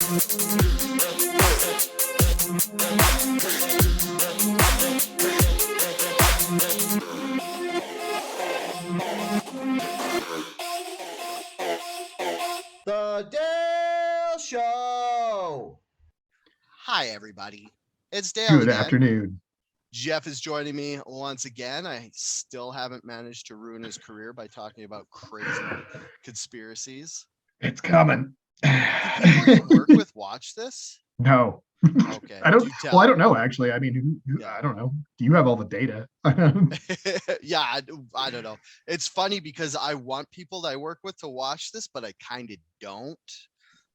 The Dale Show. Hi, everybody. It's Dale Good again. afternoon. Jeff is joining me once again. I still haven't managed to ruin his career by talking about crazy conspiracies. It's coming. Do people you work with watch this? No. Okay. I don't. Do tell. Well, I don't know actually. I mean, Yeah. I don't know. Do you have all the data? Yeah, I don't know. It's funny because I want people that I work with to watch this, but I kind of don't.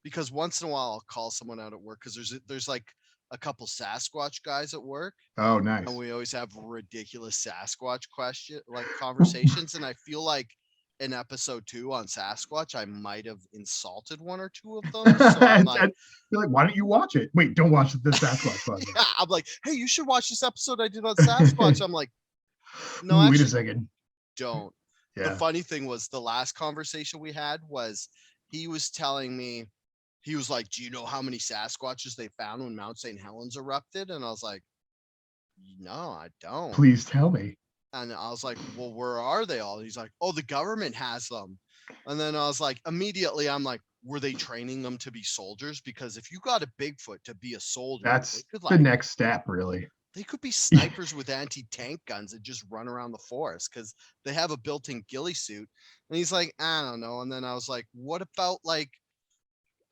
Because once in a while I'll call someone out at work because there's like a couple Sasquatch guys at work. Oh, nice. And we always have ridiculous Sasquatch conversations. And I feel like in episode 2 on Sasquatch, I might have insulted one or two of them. So I'm like, you're like, why don't you watch it? Wait, don't watch the Sasquatch one. yeah, I'm like, hey, you should watch this episode I did on Sasquatch. I'm like, no, wait actually, a second. don't. Yeah. The funny thing was the last conversation we had was he was telling me, he was like, do you know how many Sasquatches they found when Mount St. Helens erupted? And I was like, no, I don't. Please tell me. And I was like, well, where are they all? He's like, oh, the government has them. And then I was like, immediately, I'm like, were they training them to be soldiers? Because if you got a Bigfoot to be a soldier, That's could, the next step, really. They could be snipers with anti-tank guns and just run around the forest because they have a built-in ghillie suit. And he's like, I don't know. And then I was like, what about like,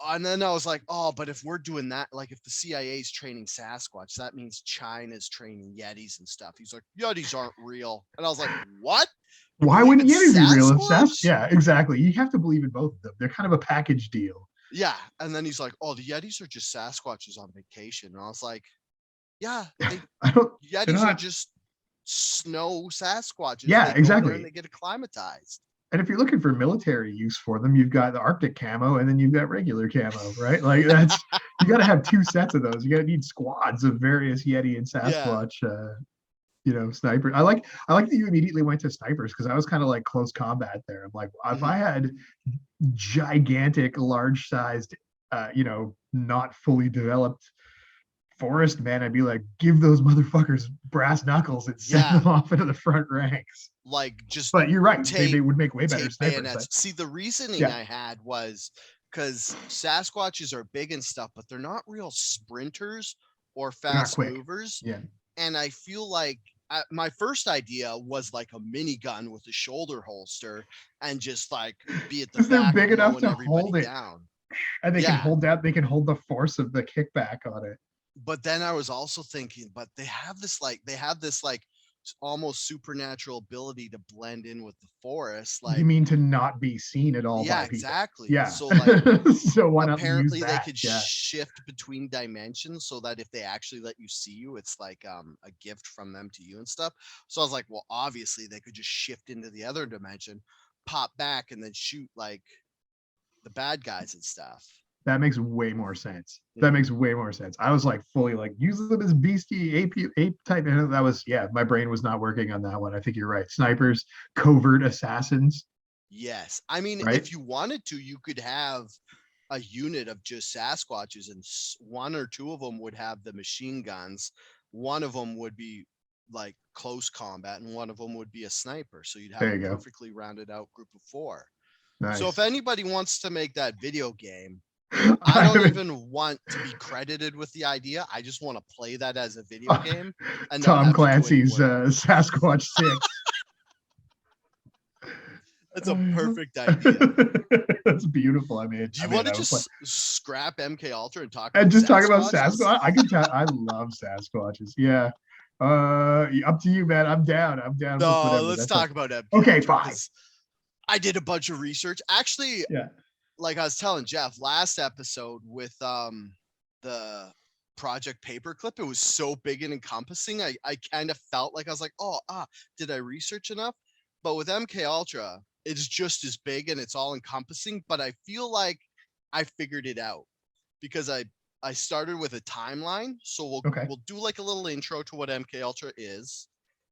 and then I was like, oh, but if we're doing that, like if the CIA is training Sasquatch, that means China's training Yetis and stuff. He's like, Yetis aren't real. And I was like, what? Why wouldn't Yetis be real? Sasquatch? Yeah, exactly. You have to believe in both of them. They're kind of a package deal. Yeah. And then he's like, oh, the Yetis are just Sasquatches on vacation. And I was like, yeah, Yetis are just snow Sasquatches. Yeah, exactly. And they get acclimatized. And if you're looking for military use for them, you've got the Arctic camo and then you've got regular camo, right? Like that's, you got to have two sets of those. You got to need squads of various Yeti and Sasquatch, sniper. I like that you immediately went to snipers because I was kind of like close combat there. I'm like, if I had gigantic, large sized, not fully developed forest man, I'd be like, give those motherfuckers brass knuckles and send them off into the front ranks. But you're right, they would make way better snipers. See, the reasoning I had was because Sasquatches are big and stuff, but they're not real sprinters or fast movers. Yeah. And I feel like my first idea was like a minigun with a shoulder holster and just like be at the back. They're big enough to hold it down. And they can hold that. They can hold the force of the kickback on it. But then I was also thinking, but they have this almost supernatural ability to blend in with the forest. Like, you mean to not be seen at all? Yeah, exactly. Yeah. So like, so why not apparently use they that? could shift between dimensions so that if they actually let you see you, it's like a gift from them to you and stuff. So I was like, well, obviously they could just shift into the other dimension, pop back, and then shoot like the bad guys and stuff. That makes way more sense. That makes way more sense. I was like fully like using them as beastie ape type. And that was, my brain was not working on that one. I think you're right. Snipers, covert assassins. Yes. I mean, if you wanted to, you could have a unit of just Sasquatches and one or two of them would have the machine guns. One of them would be like close combat and one of them would be a sniper. So you'd have a perfectly rounded out group of 4. Nice. So if anybody wants to make that video game, I don't even want to be credited with the idea. I just want to play that as a video game. And Tom Clancy's Sasquatch 6. That's a perfect idea. That's beautiful. I mean, do you want to just scrap MKUltra and talk about Sasquatch? I can tell. I love Sasquatches. Yeah. Up to you, man. I'm down. No, let's talk about MKUltra. Okay, fine. I did a bunch of research. Actually, like I was telling Jeff last episode with the Project Paperclip, it was so big and encompassing. I kind of felt like I was like, did I research enough? But with MKUltra, it's just as big and it's all encompassing. But I feel like I figured it out because I started with a timeline. So we'll do like a little intro to what MKUltra is.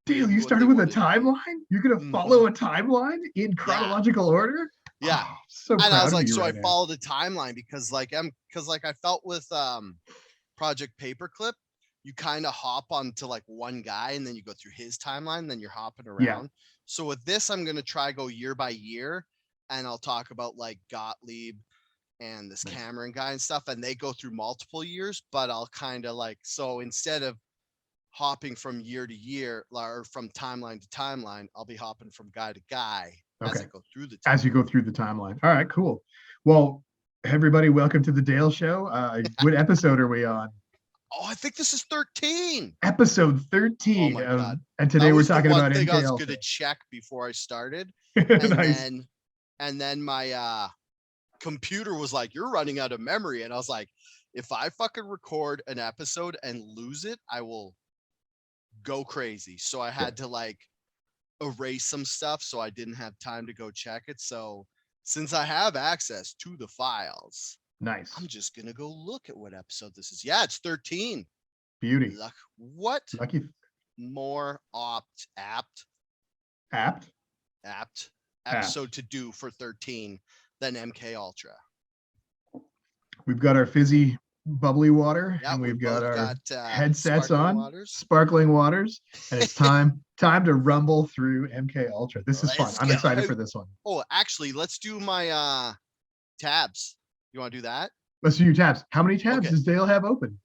Damn, you started with a timeline? You're gonna follow a timeline in chronological order? Yeah. Oh, so And I was proud of like, you so I right now. followed the timeline because like I felt with Project Paperclip, you kind of hop onto like one guy and then you go through his timeline, then you're hopping around. Yeah. So with this, I'm gonna try go year by year, and I'll talk about like Gottlieb and this Nice. Cameron guy and stuff, and they go through multiple years, but I'll kind of like, so instead of hopping from year to year or from timeline to timeline, I'll be hopping from guy to guy as I go through the timeline. As you go through the timeline. All right, cool. Well, everybody, welcome to the Dale Show. What episode are we on? Oh, I think this is 13. Episode 13. Oh my God. And today we're talking about MKULTRA. I was MKULTRA. going to check before I started. Nice. And then my computer was like, you're running out of memory. And I was like, if I fucking record an episode and lose it, I will go crazy. So I had to like erase some stuff, so I didn't have time to go check it. So since I have access to the files, nice. I'm just gonna go look at what episode this is. Yeah, it's 13. Beauty. What Lucky. more apt episode to do for 13 than MKULTRA? We've got our fizzy bubbly water, and we've got our headsets on, sparkling waters, and it's time to rumble through MKULTRA. This is fun. I'm excited for this one. Oh, actually, let's do my tabs. You want to do that? Let's do your tabs. How many tabs does Dale have open?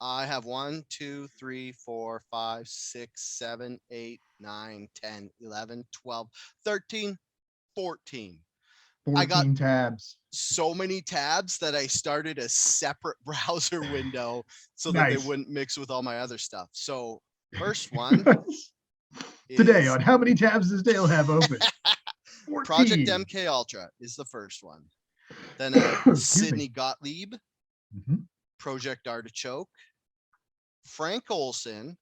I have 1, 2, 3, 4, 5, 6, 7, 8, 9, 10, 11, 12, 13, 14. 14 I got tabs. So many tabs that I started a separate browser window so that they wouldn't mix with all my other stuff. So first one today on how many tabs does Dale have open? Project MKULTRA is the first one. Then Sydney Gottlieb, Project Artichoke, Frank Olson,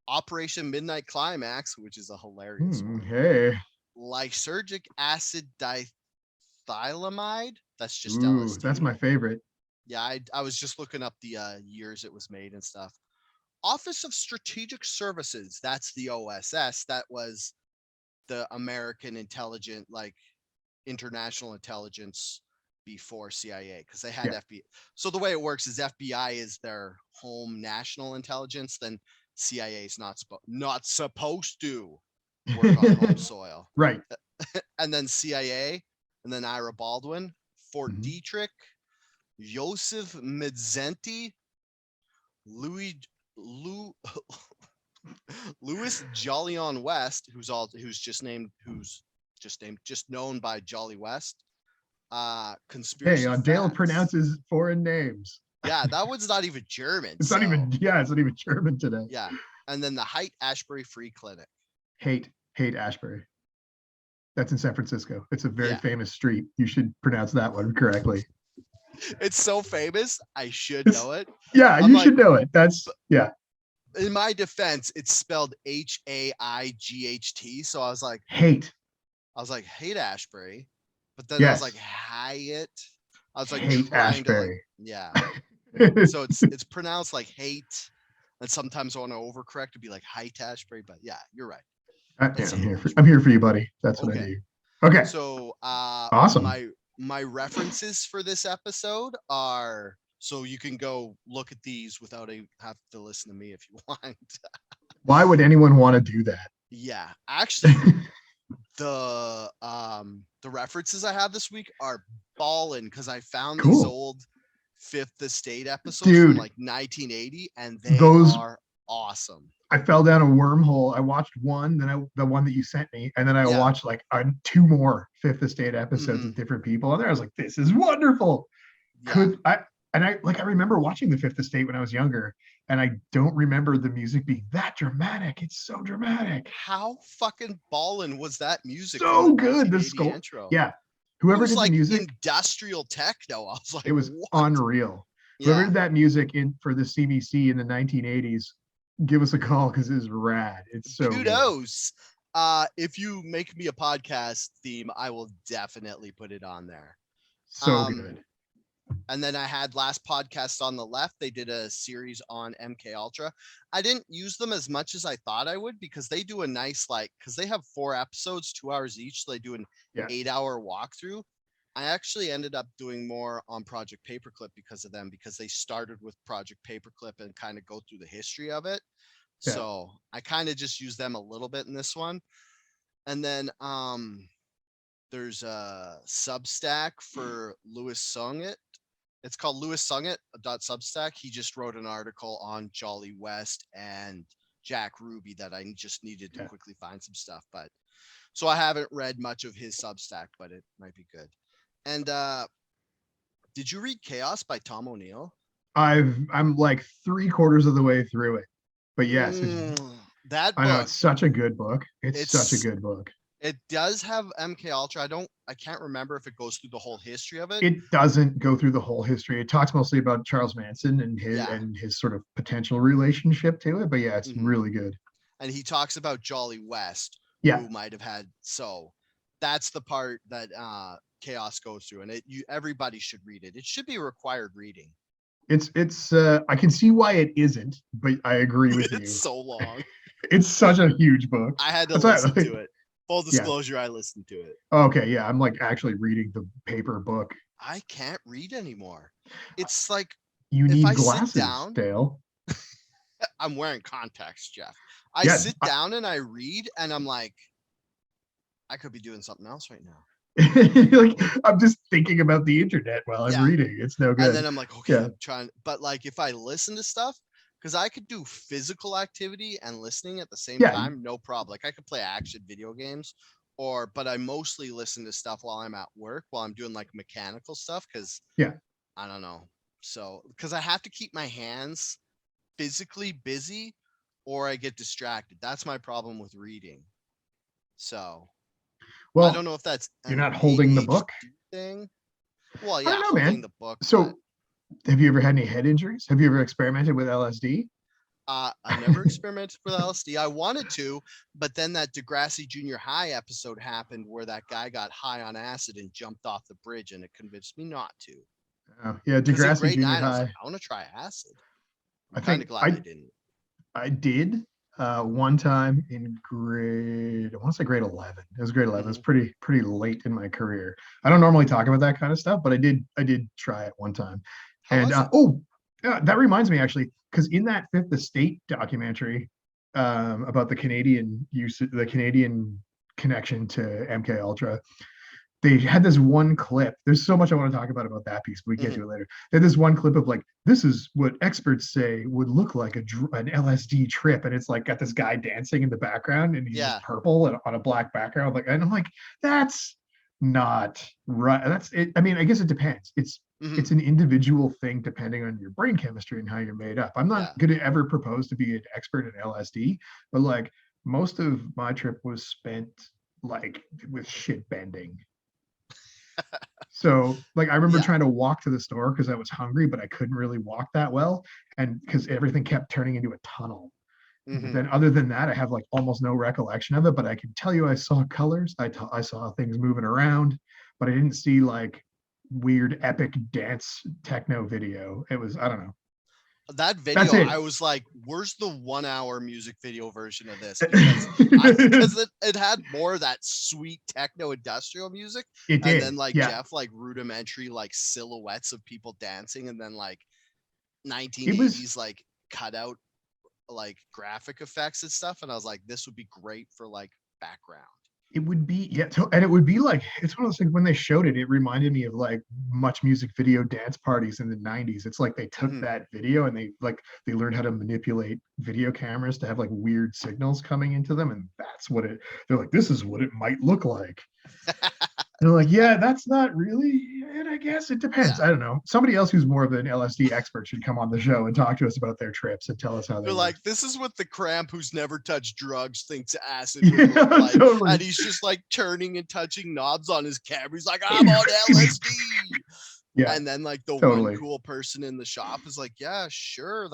Operation Midnight Climax, which is a hilarious one. Hey. Lysergic acid dithylamide. That's just LSD. That's my favorite. Yeah, I was just looking up the years it was made and stuff. Office of Strategic Services. That's the OSS. That was the American intelligent, like international intelligence before CIA, because they had FBI. So the way it works is FBI is their home national intelligence. Then CIA is not supposed to work on home soil. Right. And then CIA, and then Ira Baldwin, Fort Detrick, Joseph Midzenti, Louis Jolyon West, who's known by Jolly West. Conspiracy. Hey, Dale pronounces foreign names. Yeah, that one's not even German. It's not even German today. Yeah. And then the Haight Ashbury Free Clinic. Haight Ashbury. That's in San Francisco. It's a very famous street. You should pronounce that one correctly. It's so famous. I should know it. Yeah, you should know it. That's In my defense, it's spelled Haight. So I was like, Haight. I was like, Haight Ashbury. But then I was like, Hyatt. I was like, Haight Ashbury. So it's pronounced like hate. And sometimes I want to overcorrect to be like Haight Ashbury. But yeah, you're right. I'm here for you, buddy. That's what I do. Okay. So awesome. My references for this episode are, so you can go look at these without have to listen to me if you want. Why would anyone want to do that? Yeah, actually, the references I have this week are ballin', because I found these old Fifth Estate episodes from like 1980, and they are awesome. I fell down a wormhole. I watched one, then the one that you sent me, and then I watched like 2 more Fifth Estate episodes with different people. And I was like, this is wonderful. Yeah. I remember watching the Fifth Estate when I was younger, and I don't remember the music being that dramatic. It's so dramatic. How fucking ballin' was that music? So good. The score. Intro. Yeah. Whoever did like the music, industrial techno. I was like, it was unreal. Whoever did that music for the CBC in the 1980s, give us a call, because it's rad. It's so kudos. If you make me a podcast theme, I will definitely put it on there. So good. And then I had last podcast on the left. They did a series on MKUltra. I didn't use them as much as I thought I would because they do a nice because they have 4 episodes, 2 hours each. So they do an 8-hour walkthrough. I actually ended up doing more on Project Paperclip because of them, because they started with Project Paperclip and kind of go through the history of it. Yeah. So I kind of just use them a little bit in this one. And then there's a Substack for Louis Sungit. It's called LouisSungit.substack. He just wrote an article on Jolly West and Jack Ruby that I just needed to quickly find some stuff. But so I haven't read much of his Substack, but it might be good. And did you read Chaos by Tom O'Neill? I'm like 3/4 of the way through it. But yes, that book, I know it's such a good book. It's such a good book. It does have MKUltra. I can't remember if it goes through the whole history of it. It doesn't go through the whole history. It talks mostly about Charles Manson and his sort of potential relationship to it. But yeah, it's really good. And he talks about Jolly West, who might have had. So that's the part that Chaos goes through, and everybody should read it. It should be required reading. It's I can see why it isn't, but I agree with you. It's so long. It's such a huge book. I had to listen to it. Full disclosure, I listened to it. Okay, yeah, I'm like actually reading the paper book. I can't read anymore. It's like you need glasses, Dale. I'm wearing contacts, Jeff. I sit down and I read, and I'm like, I could be doing something else right now. Like I'm just thinking about the internet while I'm reading. It's no good. And then I'm like, okay, I'm trying. But like if I listen to stuff, because I could do physical activity and listening at the same time, no problem. Like I could play action video games, but I mostly listen to stuff while I'm at work, while I'm doing like mechanical stuff, because I don't know. So because I have to keep my hands physically busy or I get distracted. That's my problem with reading. So well, I don't know if that's you're not holding the book thing. Well, yeah, I don't know, holding man. The book. So have you ever had any head injuries? Have you ever experimented with LSD? I never experimented with LSD. I wanted to, but then that Degrassi Junior High episode happened where that guy got high on acid and jumped off the bridge, and it convinced me not to. Oh, yeah, Degrassi Junior High. I was like, I want to try acid. I'm kind of glad I didn't. I did one time in grade 11. It was grade 11. It was pretty late in my career. I don't normally talk about that kind of stuff, but I did try it one time. And that reminds me actually, because in that Fifth Estate documentary about the Canadian connection to MKUltra, they had this one clip. There's so much I want to talk about that piece, but we get to it later. They had this one clip of like, this is what experts say would look like an LSD trip, and it's like got this guy dancing in the background, and he's purple and on a black background. And I'm like, that's not right. That's it. I mean, I guess it depends. It's an individual thing depending on your brain chemistry and how you're made up. I'm not going to ever propose to be an expert at LSD, but like most of my trip was spent like with shit bending. So like I remember trying to walk to the store because I was hungry, but I couldn't really walk that well, and because everything kept turning into a tunnel. But then other than that, I have like almost no recollection of it, but I can tell you I saw colors. I saw things moving around, but I didn't see like weird epic dance techno video. It was, I don't know. That video, I was like, where's the 1 hour music video version of this? Because it had more of that sweet techno industrial music. It did. And then like Jeff, like rudimentary, like silhouettes of people dancing, and then like 1980s like cut out like graphic effects and stuff. And I was like, this would be great for like background. It would be, and it would be like, it's one of those things when they showed it, it reminded me of like Much Music Video dance parties in the 90s. It's like they took that video and they learned how to manipulate video cameras to have like weird signals coming into them. And that's what they're like, this is what it might look like. And they're like, yeah, that's not really it, I guess. It depends. I don't know. Somebody else who's more of an LSD expert should come on the show and talk to us about their trips and tell us how they're like, this is what the cramp who's never touched drugs thinks acid would look like. Totally. And he's just like turning and touching knobs on his camera. He's like, I'm on LSD. And then like the one cool person in the shop is like, yeah, sure,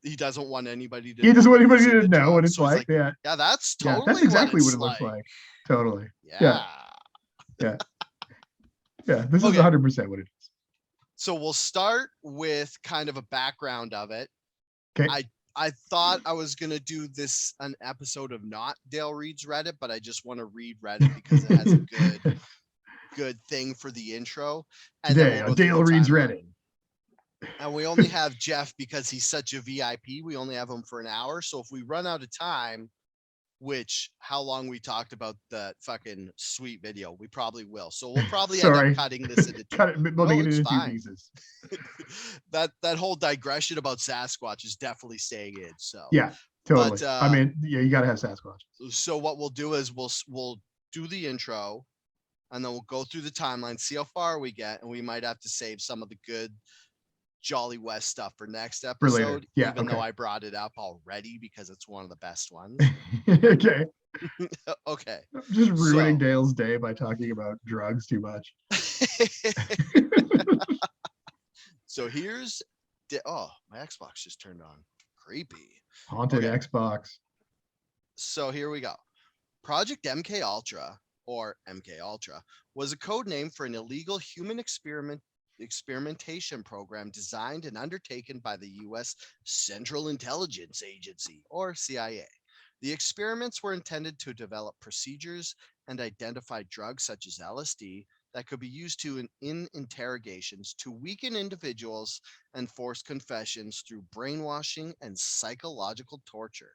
he doesn't want anybody to. He doesn't want anybody to know what it's like. Yeah, that's totally. That's exactly what it looks like. Totally. Yeah. This is 100% what it is. So we'll start with kind of a background of it. Okay. I thought I was gonna do an episode of not Dale reads Reddit, but I just want to read Reddit because it has a good thing for the intro. And Today, then we'll Dale reads Reddit. And we only have Jeff because he's such a VIP. We only have him for an hour. So if we run out of time, which how long we talked about that fucking sweet video, we probably will. So we'll probably end up cutting this into two pieces. that whole digression about Sasquatch is definitely staying in. So yeah, totally. But, I mean, yeah, you gotta have Sasquatch. So what we'll do is we'll do the intro, and then we'll go through the timeline, see how far we get, and we might have to save some of the good Jolly West stuff for next episode. Yeah, even though I brought it up already because it's one of the best ones. Okay. Okay. I'm just ruining Dale's day by talking about drugs too much. So here's my Xbox just turned on. Creepy. Haunted Xbox. So here we go. Project MKUltra, or MKUltra, was a code name for an illegal human experimentation program designed and undertaken by the U.S. Central Intelligence Agency, or CIA. The experiments were intended to develop procedures and identify drugs such as LSD that could be used in interrogations to weaken individuals and force confessions through brainwashing and psychological torture.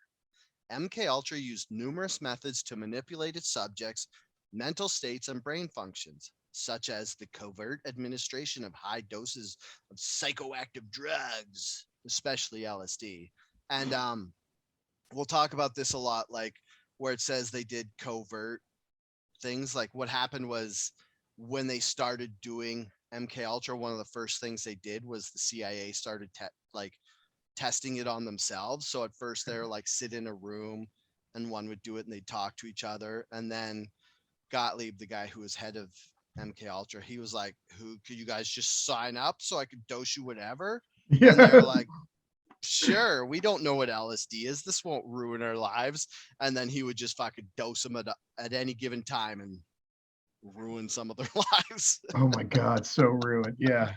MKUltra used numerous methods to manipulate its subjects' mental states and brain functions, such as the covert administration of high doses of psychoactive drugs, especially LSD. And we'll talk about this a lot, like where it says they did covert things. Like what happened was when they started doing MKUltra, one of the first things they did was the CIA started testing it on themselves. So at first they're like sit in a room and one would do it and they'd talk to each other. And then Gottlieb, the guy who was head of MKUltra, he was like, "Who could you guys just sign up so I could dose you whatever?" Yeah. And they're like, "Sure, we don't know what LSD is. This won't ruin our lives." And then he would just fucking dose them at any given time and ruin some of their lives. Oh my God, so ruined. Yeah.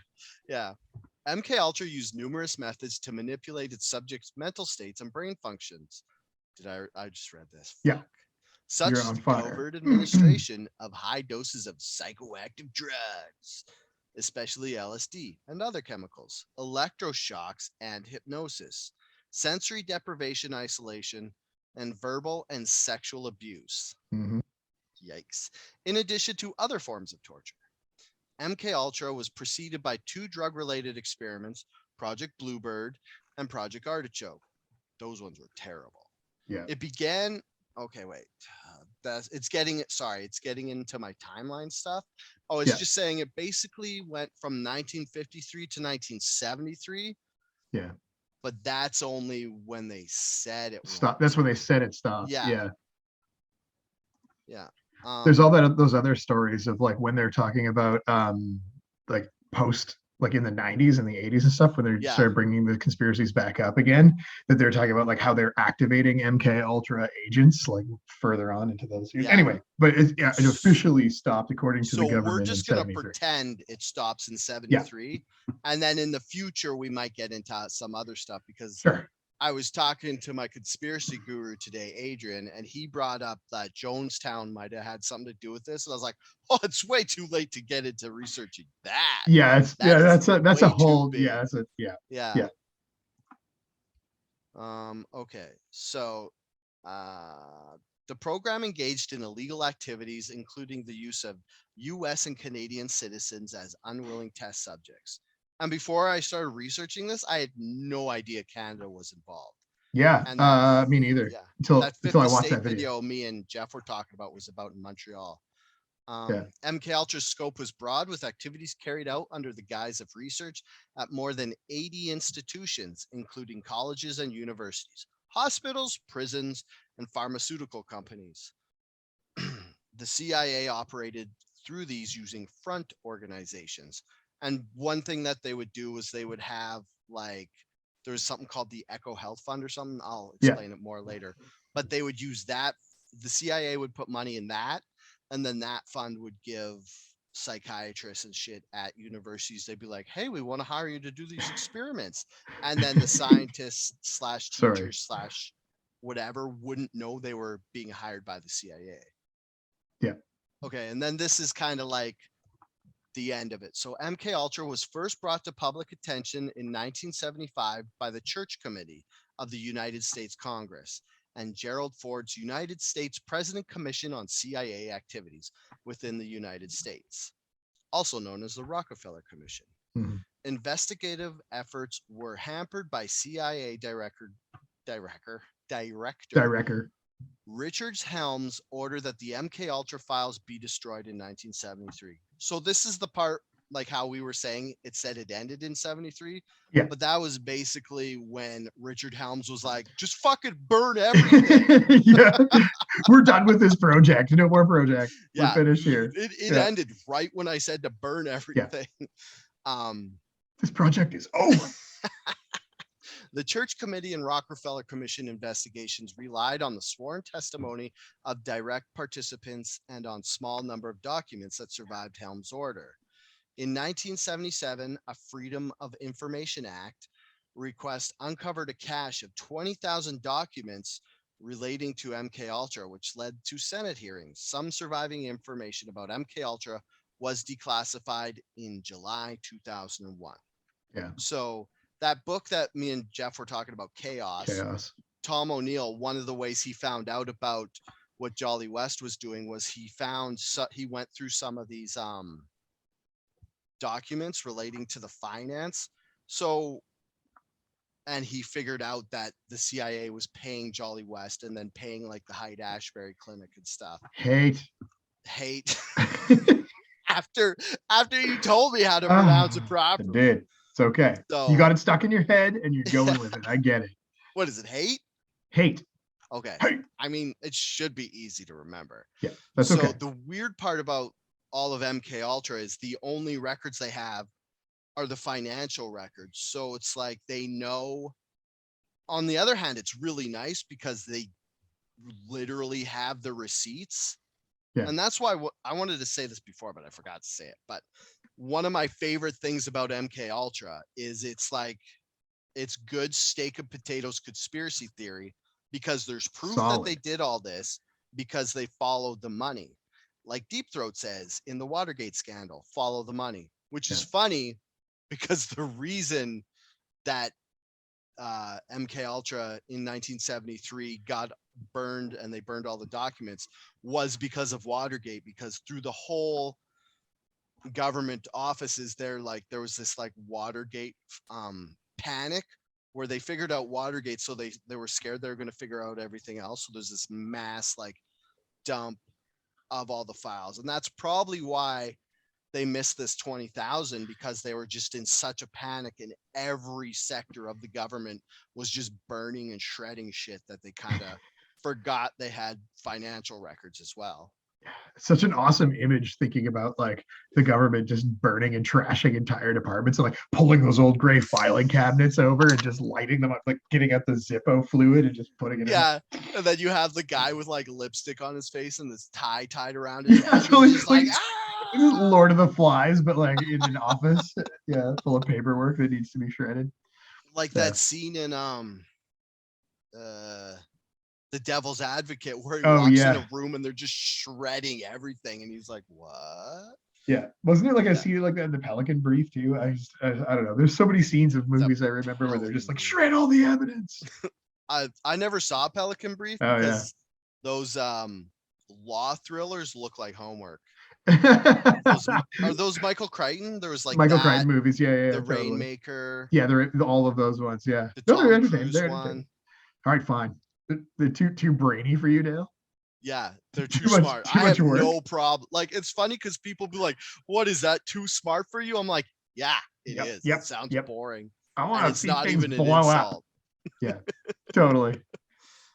Yeah. MKUltra used numerous methods to manipulate its subjects' mental states and brain functions. I just read this? Yeah. Such as the covert administration of high doses of psychoactive drugs, especially LSD and other chemicals, electroshocks and hypnosis, sensory deprivation, isolation, and verbal and sexual abuse. Mm-hmm. Yikes. In addition to other forms of torture. MKUltra was preceded by two drug-related experiments, Project Bluebird and Project Artichoke. Those ones were terrible. Yeah. It began. Okay, wait. It's getting into my timeline stuff. Oh, it's just saying it basically went from 1953 to 1973. Yeah. But that's only when they said it stopped. That's when they said it stopped. Yeah. There's all those other stories of like when they're talking about like post, like in the 90s and the 80s and stuff, when they started bringing the conspiracies back up again, that they're talking about like how they're activating MKUltra agents like further on into those years. Anyway, but it officially stopped according to the government. So we're just gonna pretend it stops in 73, and then in the future we might get into some other stuff because I was talking to my conspiracy guru today, Adrian, and he brought up that Jonestown might have had something to do with this. And I was like, "Oh, it's way too late to get into researching that." Yeah, that's a whole Okay, so the program engaged in illegal activities, including the use of U.S. and Canadian citizens as unwilling test subjects. And before I started researching this, I had no idea Canada was involved. Yeah, me neither. Yeah. Until I watched that video. Me and Jeff were talking about was about in Montreal. MKUltra's scope was broad, with activities carried out under the guise of research at more than 80 institutions, including colleges and universities, hospitals, prisons, and pharmaceutical companies. The CIA operated through these using front organizations. And one thing that they would do was they would have like, there's something called the Echo Health Fund or something. I'll explain it more later. But they would use that. The CIA would put money in that, and then that fund would give psychiatrists and shit at universities. They'd be like, hey, we want to hire you to do these experiments. And then the scientists slash teachers slash whatever wouldn't know they were being hired by the CIA. Yeah. Okay. And then this is kind of like the end of it. So MKUltra was first brought to public attention in 1975 by the Church Committee of the United States Congress and Gerald Ford's United States President Commission on CIA Activities within the United States, also known as the Rockefeller Commission. Mm-hmm. Investigative efforts were hampered by CIA Director Richard Helms' order that the MKUltra files be destroyed in 1973. So this is the part, like how we were saying, it said it ended in 73. Yeah. But that was basically when Richard Helms was like, just fucking burn everything. Yeah. We're done with this project. No more project. Yeah, we're finished here. It ended right when I said to burn everything. Yeah. This project is over. The Church Committee and Rockefeller Commission investigations relied on the sworn testimony of direct participants and on small number of documents that survived Helms' order. In 1977, a Freedom of Information Act request uncovered a cache of 20,000 documents relating to MKUltra, which led to Senate hearings. Some surviving information about MKUltra was declassified in July 2001. Yeah. So that book that me and Jeff were talking about, Chaos. Tom O'Neill, one of the ways he found out about what Jolly West was doing was he went through some of these documents relating to the finance. So, and he figured out that the CIA was paying Jolly West and then paying like the Hyde Ashbury Clinic and stuff. Hate. After you told me how to pronounce it properly. I did. It's okay. So, you got it stuck in your head and you're going with it. I get it. What is it? Hate? Hate. Okay. Hate. I mean, it should be easy to remember. Yeah, that's okay. So the weird part about all of MKUltra is the only records they have are the financial records. So it's like they know. On the other hand, it's really nice because they literally have the receipts. Yeah. And that's why I wanted to say this before, but I forgot to say it. But one of my favorite things about MKUltra is it's good steak and potatoes conspiracy theory because there's proof that they did all this because they followed the money. Like Deep Throat says in the Watergate scandal, follow the money, which is funny because the reason that MKUltra in 1973 got burned and they burned all the documents was because of Watergate, because through the whole government offices there was this like Watergate panic where they figured out Watergate, so they were scared they were going to figure out everything else. So there's this mass like dump of all the files, and that's probably why they missed this 20,000, because they were just in such a panic and every sector of the government was just burning and shredding shit that they kind of forgot they had financial records as well. Such an awesome image, thinking about like the government just burning and trashing entire departments and like pulling those old gray filing cabinets over and just lighting them up, like getting out the Zippo fluid and just putting it in. And then you have the guy with like lipstick on his face and this tie tied around his head. So it's like Lord of the Flies, but like in an office, full of paperwork that needs to be shredded. Like that scene in The Devil's Advocate where he walks in a room and they're just shredding everything and he's like, what? Yeah, wasn't it like a scene like that in the Pelican Brief too? I don't know, there's so many scenes of movies I remember where they're just like shred all the evidence. I never saw Pelican Brief because those law thrillers look like homework. Are those Michael Crichton? There was like Michael Crichton movies, the totally. Rainmaker, they're all of those ones, the Tom entertaining. Cruise one. All right, fine. They're too brainy for you, Dale? Yeah, they're too smart. I have no problem. Like, it's funny because people be like, what is that, too smart for you? I'm like, yeah, it is. It sounds boring. I want to see not things even blow up. Yeah, totally.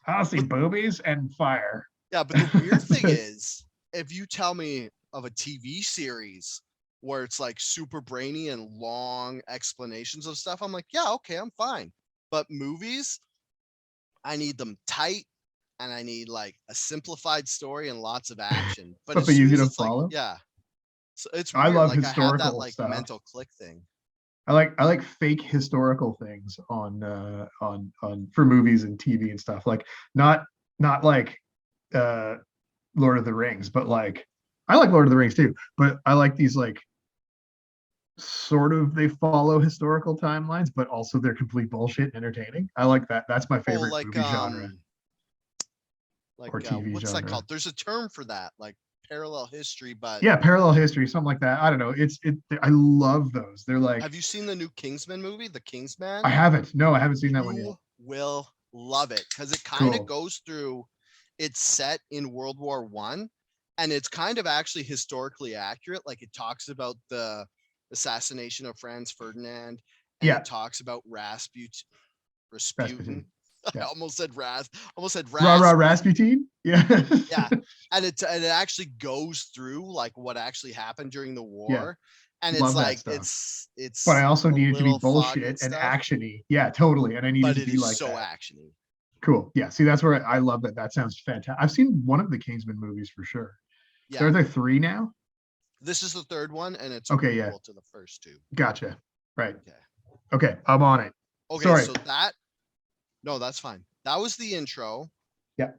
I want to see boobies and fire. Yeah, but the weird thing is, if you tell me of a TV series where it's like super brainy and long explanations of stuff, I'm like, yeah, okay, I'm fine. But movies, I need them tight, and I need like a simplified story and lots of action. But easy to follow. As So it's I weird. love Like I had that historical like stuff. mental click thing. I like fake historical things on for movies and TV and stuff. Like not like uh Lord of the Rings, but like I like Lord of the Rings too, but I like these like sort of they follow historical timelines, but also they're complete bullshit and entertaining. I like that. That's my Oh, favorite movie genre like or TV what's that genre. called? There's a term for that, like parallel history, but Yeah, parallel history, something like that. I don't know. I love those. They're like have you seen the new Kingsman movie, The Kingsman? I haven't. No, I haven't seen that one yet. You will love it because it kind of Cool. goes through. It's set in World War One, and it's kind of actually historically accurate. Like it talks about the assassination of Franz Ferdinand, and Yeah. it talks about Rasputin. Rasputin. I Yeah. almost said Rasputin. Yeah. Yeah, and it actually goes through like what actually happened during the war. Yeah. And Love it's that like stuff. it's But I also a need it to be little foggy bullshit and stuff, actiony. Yeah, totally. And I need it but to it be is like so that. actiony. Cool. Yeah. See, that's where I love that. That sounds fantastic. I've seen one of the Kingsman movies for sure. Yeah. So are there 3 now? This is the 3rd one, and it's a Okay, prequel yeah. to the first 2. Gotcha. Right. Okay. Okay, I'm on it. Okay, Sorry. so no, that's fine. That was the intro. Yeah.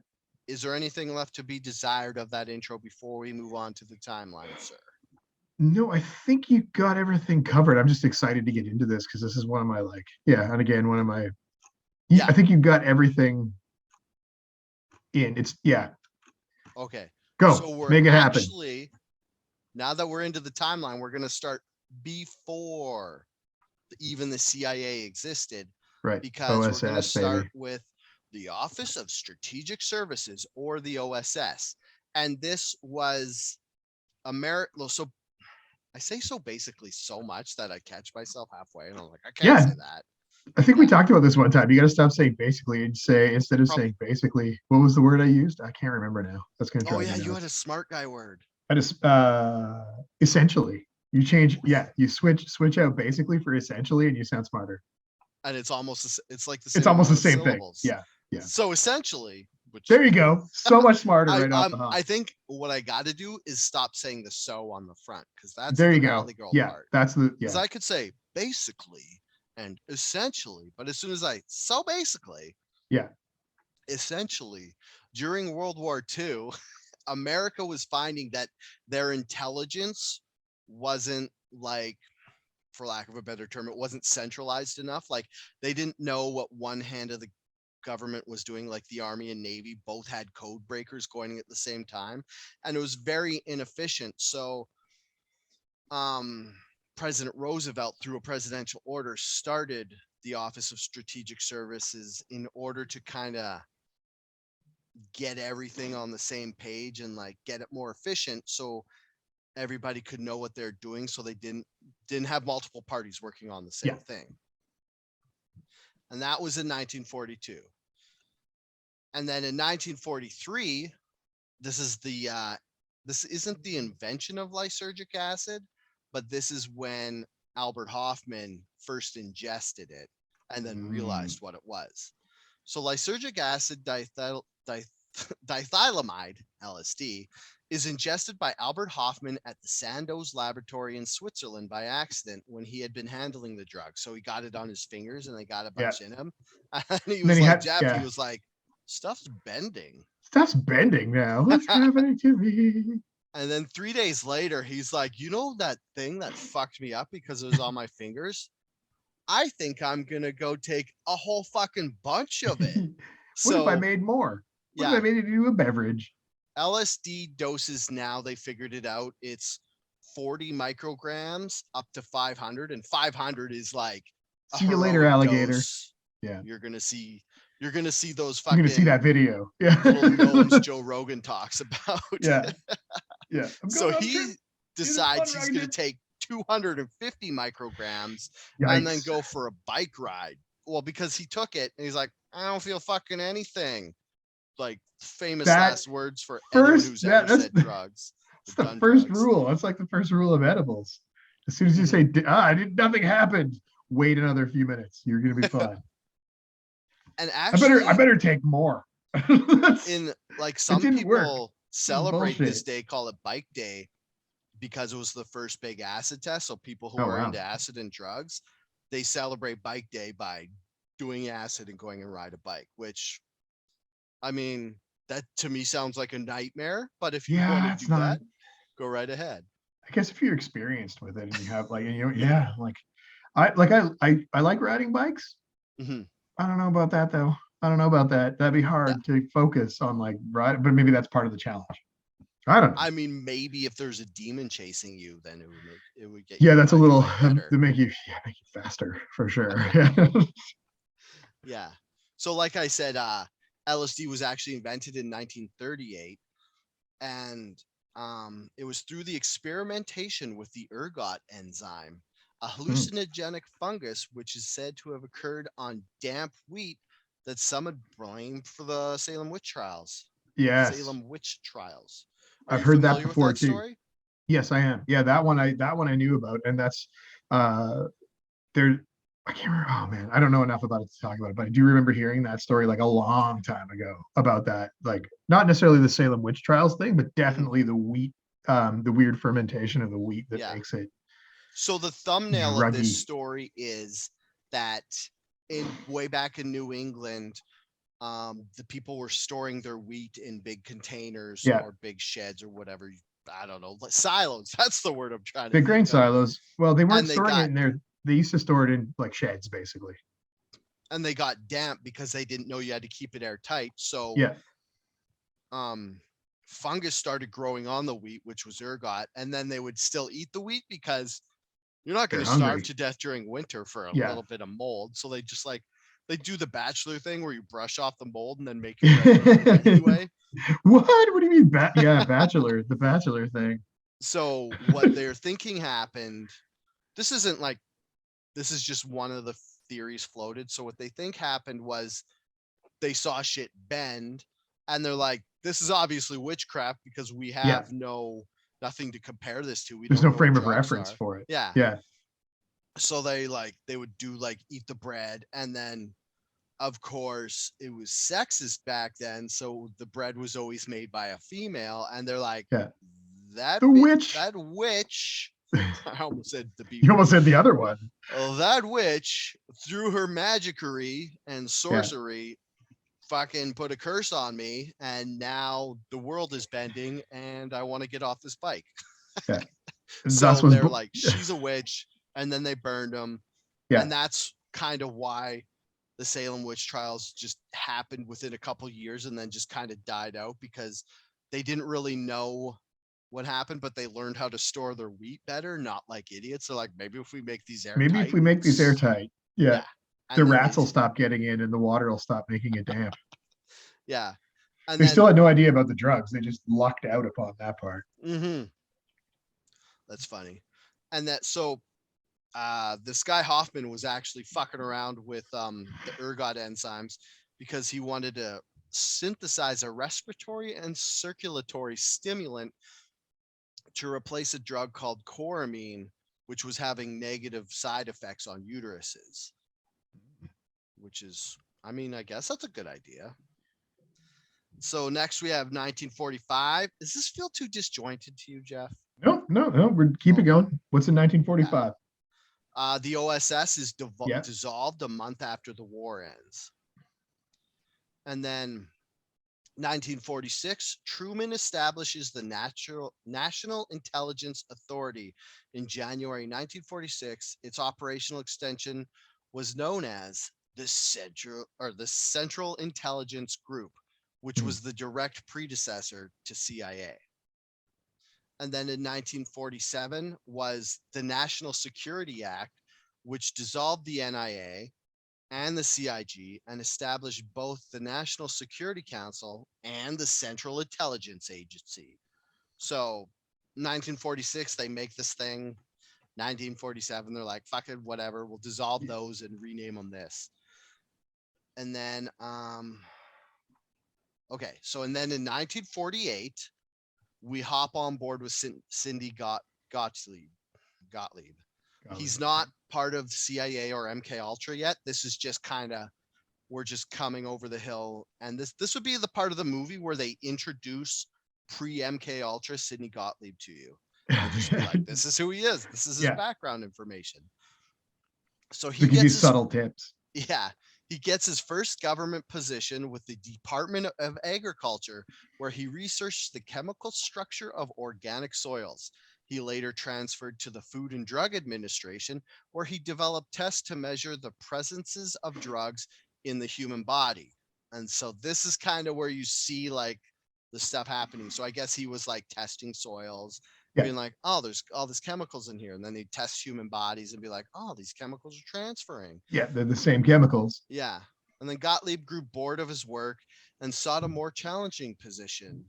Is there anything left to be desired of that intro before we move on to the timeline, sir? No, I think you got everything covered. I'm just excited to get into this because this is one of my and again, one of my I think you've got everything in. It's Okay. Go. So we're make it happen. Actually, now that we're into the timeline, we're gonna start before even the CIA existed. Right. Because OSS, we're gonna start baby. with the Office of Strategic Services, or the OSS. And this was so I say so basically so much that I catch myself halfway and I'm like, I can't say that. I think we talked about this one time. You got to stop saying basically and say, instead of saying basically, what was the word I used? I can't remember now. That's going to try. Oh yeah, you had a smart guy word. I just essentially you change. Yeah, you switch out basically for essentially, and you sound smarter. And it's almost like the same. It's almost the same syllables. thing. Yeah. So essentially, there you go. So much smarter right off the hop. I think what I got to do is stop saying the "so" on the front, because that's there the you go. girl part. That's the Because I could say basically and essentially, but as soon as basically, essentially, during World War II, America was finding that their intelligence wasn't for lack of a better term, it wasn't centralized enough. Like they didn't know what one hand of the government was doing. Like the Army and Navy both had code breakers going at the same time, and it was very inefficient. So President Roosevelt, through a presidential order, started the Office of Strategic Services in order to kind of get everything on the same page and get it more efficient, so everybody could know what they're doing, so they didn't have multiple parties working on the same thing. And that was in 1942. And then in 1943, this isn't the invention of lysergic acid, but this is when Albert Hofmann first ingested it and then realized what it was. So lysergic acid dithylamide, LSD, is ingested by Albert Hofmann at the Sandoz laboratory in Switzerland by accident when he had been handling the drug. So he got it on his fingers and they got a bunch in him. And he was he was like, stuff's bending. Stuff's bending now. What's happening to me? And then 3 days later, he's like, you know that thing that fucked me up because it was on my fingers? I think I'm going to go take a whole fucking bunch of it. What if I made more? What if I made it into a beverage? LSD doses now, they figured it out. It's 40 micrograms up to 500. And 500 is like, see you later, alligator. Dose. Yeah. You're going to see those fucking. You're going to see that video. Yeah. Little gnomes Joe Rogan talks about. Yeah. Yeah. So he decides he's going to take 250 micrograms and then go for a bike ride. Well, because he took it and he's like, I don't feel fucking anything. Like famous last words for anyone who's ever said drugs. That's the first rule. That's like the first rule of edibles. As soon as you say, nothing happened, wait another few minutes. You're going to be fine. And actually, I better take more. In some people celebrate this day, call it Bike Day, because it was the first big acid test. So people who Oh, are wow. into acid and drugs, they celebrate bike day by doing acid and going and ride a bike, which, I mean, that to me sounds like a nightmare, but if you want to it's do not. that, go right ahead. I guess if you're experienced with it and you have like, yeah, like I like riding bikes. Mm-hmm. I don't know about that though. I don't know about that. That'd be hard to focus on like ride, but maybe that's part of the challenge. I don't know. I mean, maybe if there's a demon chasing you, then it would get yeah, you that's a little better. to make you faster for sure. Yeah. So like I said, LSD was actually invented in 1938, and it was through the experimentation with the ergot enzyme, a hallucinogenic fungus which is said to have occurred on damp wheat that some had blamed for the Salem witch trials. Yes, Salem witch trials. Are I've you heard that familiar with before that too. story? Yes, I am. Yeah, that one I knew about, and that's there. I can't remember. Oh man, I don't know enough about it to talk about it, but I do remember hearing that story like a long time ago about that. Like not necessarily the Salem witch trials thing, but definitely the wheat, the weird fermentation of the wheat that makes it. So the thumbnail of this druggy. story is that in way back in New England, the people were storing their wheat in big containers or big sheds or whatever. I don't know, silos. That's the word I'm trying to Big grain think of. silos. Well, they weren't storing it in there. They used to store it in like sheds, basically. And they got damp because they didn't know you had to keep it airtight. So fungus started growing on the wheat, which was ergot, and then they would still eat the wheat because you're not going to starve to death during winter for a little bit of mold. So they just they do the Bachelor thing where you brush off the mold and then make it anyway. What do you mean? Bachelor, the Bachelor thing. So what they're thinking happened, this is just one of the theories floated. So what they think happened was they saw shit bend and they're like, this is obviously witchcraft because we have nothing to compare this to. There's no frame of reference for it. Yeah. So they would do eat the bread, and then of course it was sexist back then, so the bread was always made by a female, and they're like, that witch. I almost said the B. You almost said the other one. Oh, that witch through her magickery and sorcery fucking put a curse on me, and now the world is bending and I want to get off this bike. So they're like, she's a witch, and then they burned him. And that's kind of why the Salem witch trials just happened within a couple years and then just kind of died out, because they didn't really know what happened, but they learned how to store their wheat better, not like idiots. So maybe if we make these airtight. The rats will stop getting in and the water will stop making it damp. And they still had no idea about the drugs. They just lucked out upon that part. That's funny. And this guy Hoffman was actually fucking around with the ergot enzymes because he wanted to synthesize a respiratory and circulatory stimulant to replace a drug called chloramine, which was having negative side effects on uteruses. Which is, I guess that's a good idea. So next we have 1945. Does this feel too disjointed to you, Jeff? No. We're keep it going. What's in 1945? The OSS is dissolved a month after the war ends. And then 1946, Truman establishes the National Intelligence Authority in January 1946. Its operational extension was known as the Central Intelligence Group, which was the direct predecessor to CIA. And then in 1947 was the National Security Act, which dissolved the NIA and the CIG and established both the National Security Council and the Central Intelligence Agency. So 1946, they make this thing. 1947, they're like, fuck it, whatever. We'll dissolve those and rename them this. And then, okay. So, and then in 1948, we hop on board with Cindy Gottlieb. He's not part of CIA or MKUltra yet. This is just we're just coming over the hill. And this would be the part of the movie where they introduce pre-MKUltra Sidney Gottlieb to you. And just be like, this is who he is. This is his background information. So he gives you gets subtle tips. Yeah. He gets his first government position with the Department of Agriculture, where he researched the chemical structure of organic soils. He later transferred to the Food and Drug Administration, where he developed tests to measure the presences of drugs in the human body. And so this is kind of where you see like the stuff happening. So I guess he was like testing soils, being like, oh, there's all these chemicals in here. And then they test human bodies and be like, oh, these chemicals are transferring. Yeah, they're the same chemicals. Yeah. And then Gottlieb grew bored of his work and sought a more challenging position.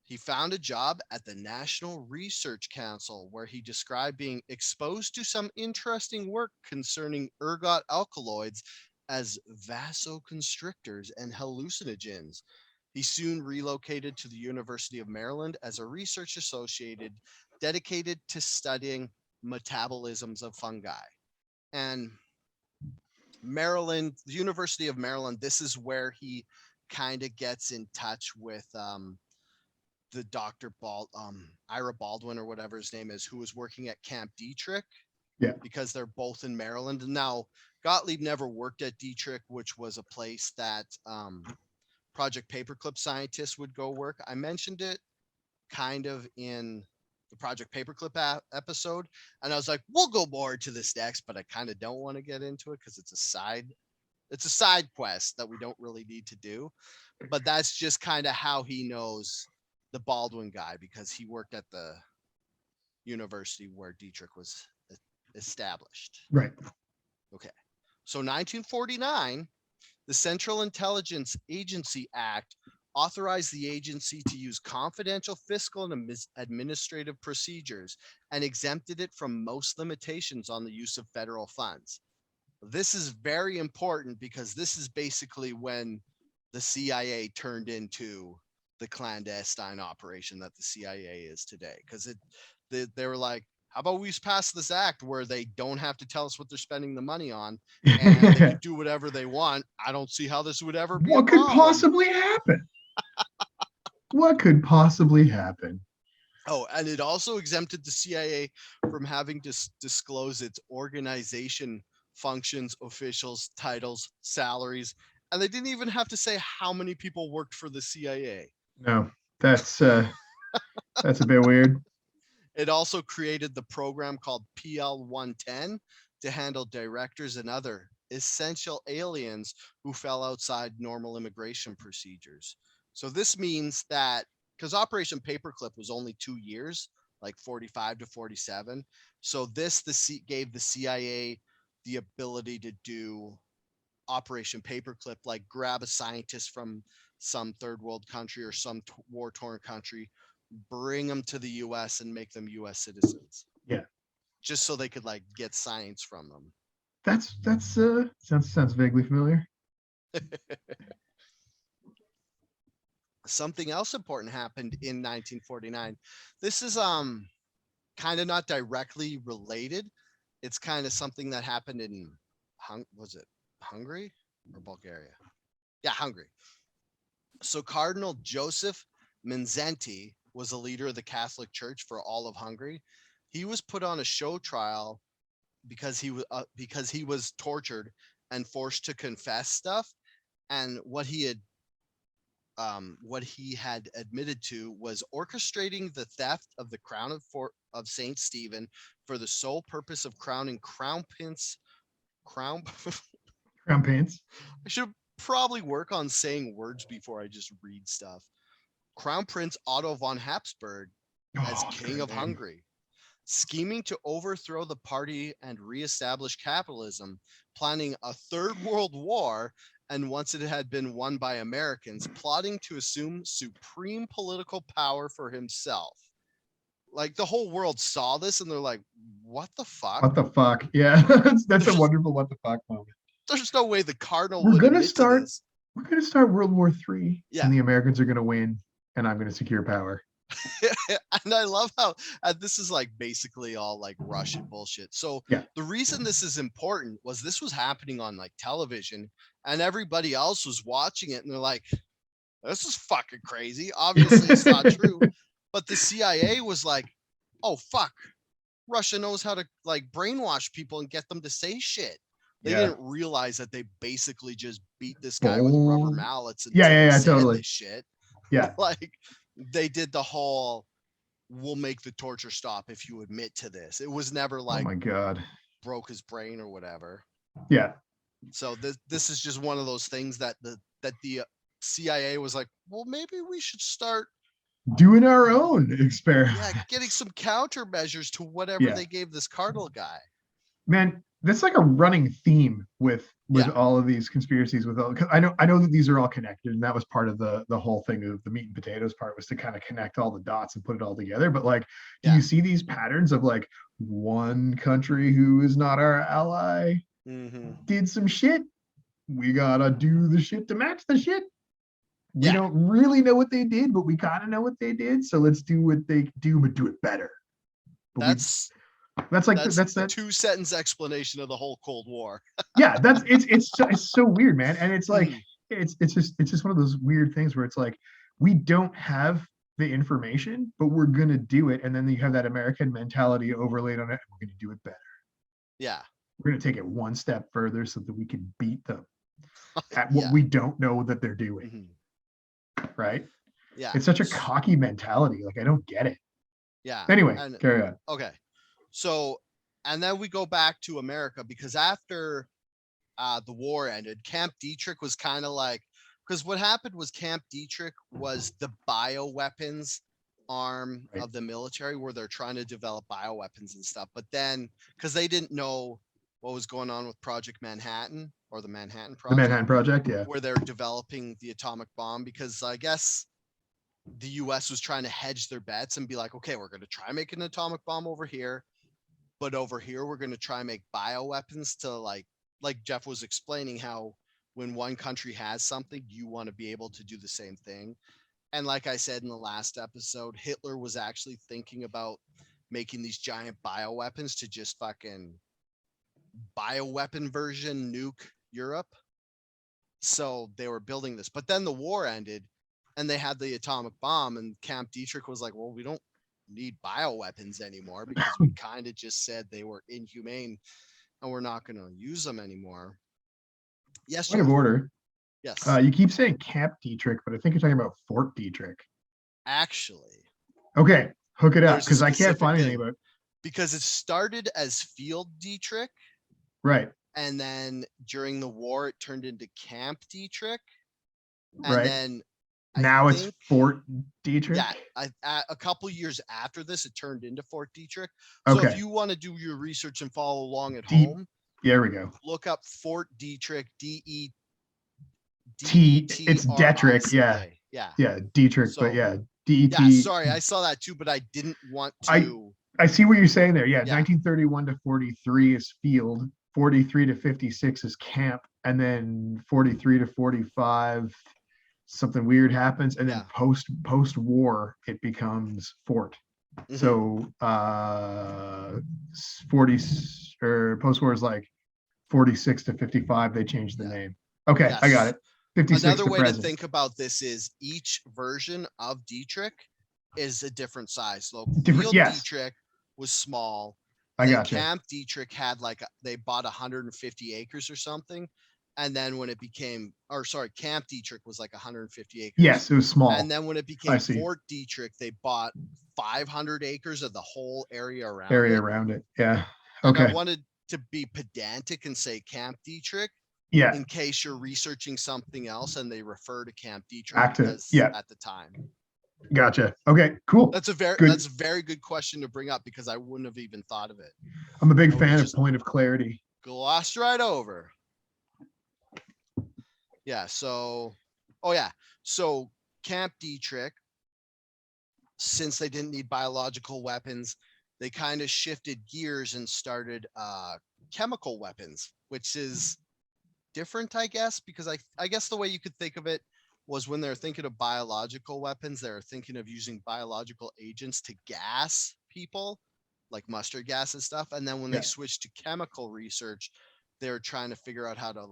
He found a job at the National Research Council, where he described being exposed to some interesting work concerning ergot alkaloids as vasoconstrictors and hallucinogens. He soon relocated to the University of Maryland as a research associate dedicated to studying metabolisms of fungi. And Maryland, the University of Maryland, this is where he kind of gets in touch with the Ira Baldwin or whatever his name is, who was working at Camp Dietrich. Yeah. Because they're both in Maryland. Now, Gottlieb never worked at Dietrich, which was a place that Project Paperclip scientists would go work. I mentioned it kind of in the Project Paperclip episode, and I was like, we'll go more to this next, but I kind of don't want to get into it because it's a side quest that we don't really need to do. But that's just kind of how he knows the Baldwin guy, because he worked at the university where Dietrich was established. Right. Okay. So 1949, the Central Intelligence Agency Act authorized the agency to use confidential fiscal and administrative procedures and exempted it from most limitations on the use of federal funds. This is very important because this is basically when the CIA turned into the clandestine operation that the CIA is today. Because they were like, how about we pass this act where they don't have to tell us what they're spending the money on, and they can do whatever they want? I don't see how this would ever be what could possibly happen. What could possibly happen? Oh, and it also exempted the CIA from having to disclose its organization, functions, officials, titles, salaries, and they didn't even have to say how many people worked for the CIA. No, that's a bit weird. It also created the program called PL-110 to handle directors and other essential aliens who fell outside normal immigration procedures. So this means that, because Operation Paperclip was only 2 years, like 45 to 47. So this gave the CIA the ability to do Operation Paperclip, like grab a scientist from some third world country or some war-torn country, bring them to the US and make them US citizens. Yeah. Just so they could like get science from them. That's sounds vaguely familiar. Something else important happened in 1949. This is kind of not directly related. It's kind of something that happened in was it Hungary or Bulgaria? Yeah, Hungary. So Cardinal Joseph Mindszenty was a leader of the Catholic Church for all of Hungary. He was put on a show trial because he was tortured and forced to confess stuff. And what he had admitted to was orchestrating the theft of the crown of Saint Stephen for the sole purpose of crowning crown prince. I should probably work on saying words before I just read stuff. Crown Prince Otto von Habsburg as King of Hungary, scheming to overthrow the party and reestablish capitalism, planning a third world war, and once it had been won by Americans, plotting to assume supreme political power for himself. Like the whole world saw this and they're like, what the fuck? What the fuck? Yeah, that's a wonderful what the fuck moment. There's no way the Cardinal We're gonna start World War III, and the Americans are gonna win, and I'm gonna secure power. And I love how this is like basically all like Russian bullshit. So the reason this is important was this was happening on like television, and everybody else was watching it, and they're like, this is fucking crazy. Obviously, it's not true. But the CIA was like, oh fuck, Russia knows how to like brainwash people and get them to say shit. They Yeah. didn't realize that they basically just beat this guy with rubber mallets until Yeah, he said totally. this shit. Yeah. Like they did the whole, we'll make the torture stop if you admit to this. It was never Oh like my God. broke his brain or whatever. Yeah. So this is just one of those things that the CIA was like, well, maybe we should start doing our own experiment. Yeah, getting some countermeasures to whatever Yeah. they gave this Cardinal guy. Man, that's like a running theme with all of these conspiracies. With all, 'cause I know that these are all connected, and that was part of the whole thing of the meat and potatoes part, was to kind of connect all the dots and put it all together. But like, do you see these patterns of like one country who is not our ally did some shit? We gotta do the shit to match the shit. We don't really know what they did, but we kind of know what they did. So let's do what they do, but do it better. But that's the 2-sentence explanation of the whole Cold War. Yeah, it's so weird, man. And it's like it's just one of those weird things where it's like we don't have the information, but we're gonna do it. And then you have that American mentality overlaid on it, and we're gonna do it better. Yeah. We're gonna take it one step further so that we can beat them at what we don't know that they're doing. Right? Yeah. It's such a cocky mentality. Like, I don't get it. Yeah. Anyway, carry on. Okay. So, and then we go back to America, because after the war ended, Camp Dietrich was kind of like, because what happened was Camp Dietrich was the bioweapons arm of the military, where they're trying to develop bioweapons and stuff. But then, because they didn't know what was going on with Project Manhattan, or the Manhattan Project. The Manhattan Project, yeah. Where they're developing the atomic bomb, because I guess the US was trying to hedge their bets and be like, okay, we're going to try make an atomic bomb over here, but over here we're going to try make bioweapons to like Jeff was explaining, how when one country has something, you want to be able to do the same thing. And like I said in the last episode, Hitler was actually thinking about making these giant bioweapons to just fucking bioweapon version nuke Europe. So they were building this, but then the war ended and they had the atomic bomb, and Camp Dietrich was like, well, we don't need bioweapons anymore, because we kind of just said they were inhumane and we're not going to use them anymore. Yes. Point of order. Yes. You keep saying Camp Dietrich, but I think you're talking about Fort Dietrich. Actually. Okay. Hook it up, because I can't find anything about it. Because it started as Field Dietrich. Right. And then during the war, it turned into Camp Dietrich. And right. then now it's Fort Dietrich. Yeah, a couple years after this, it turned into Fort Dietrich. So if you want to do your research and follow along at home, there we go. Look up Fort Dietrich, D-E-T. It's Dietrich, yeah, Dietrich, so, but yeah, D-E-T. Yeah, sorry, I saw that too, but I didn't want to. I see what you're saying there. Yeah, 1931 to 43 is Field, 43 to 56 is Camp, and then 43 to 45. Something weird happens, and then post war it becomes Fort. So 40 or post war is like 46 to 55. They changed the name. Okay, I got it. 56. Another way present. to think about this is each version of Dietrich is a different size. So Field Dietrich was small. I got you. Camp Dietrich had they bought 150 acres or something. And then when it became, Camp Dietrich was like 150 acres. Yes, it was small. And then when it became Fort Dietrich, they bought 500 acres of the whole area around it. Yeah. Okay. And I wanted to be pedantic and say Camp Dietrich. Yeah. In case you're researching something else and they refer to Camp Dietrich at the time. Gotcha. Okay, cool. That's a very good question to bring up, because I wouldn't have even thought of it. I'm a big fan of point of clarity. Glossed right over. Yeah, so so Camp Dietrich, since they didn't need biological weapons, they kind of shifted gears and started chemical weapons, which is different, I guess, because I guess the way you could think of it was when they're thinking of biological weapons, they're thinking of using biological agents to gas people, like mustard gas and stuff. And then when they switched to chemical research, they're trying to figure out how to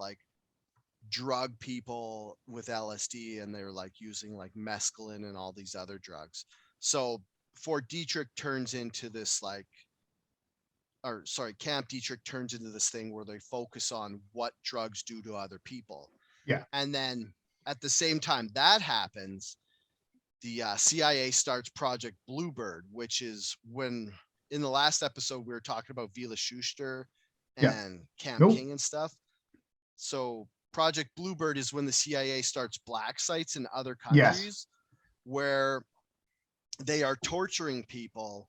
drug people with LSD, and they were using mescaline and all these other drugs. So Fort Detrick turns into this Camp Detrick turns into this thing where they focus on what drugs do to other people. Yeah. And then at the same time that happens, the CIA starts Project Bluebird, which is when in the last episode we were talking about Vila Schuster and Camp King and stuff. So Project Bluebird is when the CIA starts black sites in other countries where they are torturing people,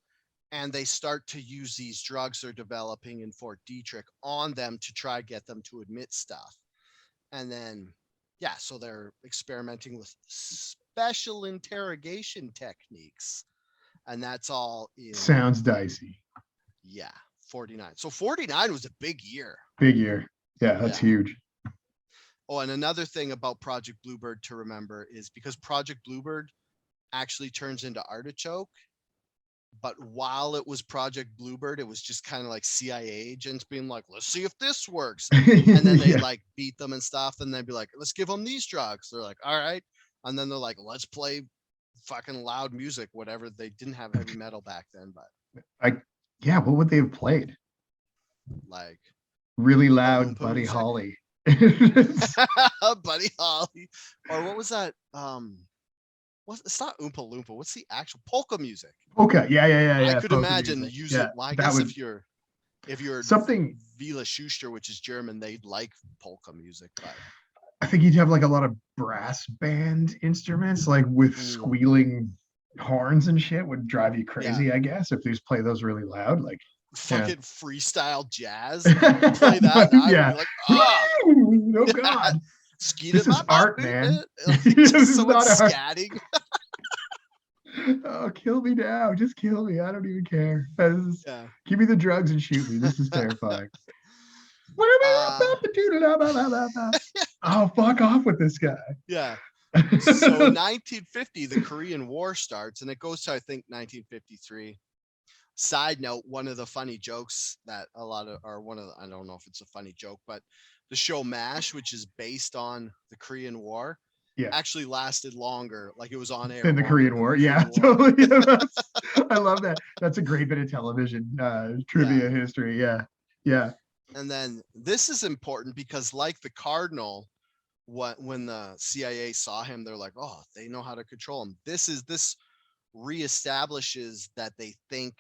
and they start to use these drugs they're developing in Fort Detrick on them to try to get them to admit stuff. And then, so they're experimenting with special interrogation techniques. And that's all in... Sounds dicey. Yeah, 49. So 49 was a big year. Big year. Yeah, that's huge. Oh, and another thing about Project Bluebird to remember is because Project Bluebird actually turns into Artichoke, but while it was Project Bluebird, it was just kind of like CIA agents being like, let's see if this works. And then they like beat them and stuff, and they'd be like, let's give them these drugs. They're like, all right. And then they're like, let's play fucking loud music, whatever. They didn't have heavy metal back then, but what would they have played? Like really loud Buddy music. Holly. Buddy Holly. Or what was that? It's not Oompa Loompa. What's the actual polka music? Okay, yeah. I could imagine music. Use it. Well, I guess if you're something Vila Schuster, which is German, they'd like polka music. But I think you'd have like a lot of brass band instruments, like with squealing horns and shit, would drive you crazy. I guess if they just play those really loud, like fucking freestyle jazz. Play that. And I would be like, oh god. This is art, man. This is not scatting. Oh, kill me now. Just kill me. I don't even care. Give me the drugs and shoot me. This is terrifying. Oh, fuck off with this guy. Yeah. So in 1950, the Korean War starts, and it goes to, I think, 1953. Side note, one of the funny jokes that I don't know if it's a funny joke, but the show MASH, which is based on the Korean War, actually lasted longer. Like it was on air in the Korean War. Yeah, totally. I love that. That's a great bit of television trivia history. Yeah. And then this is important because, like the Cardinal, when the CIA saw him, they're like, oh, they know how to control him. This reestablishes that they think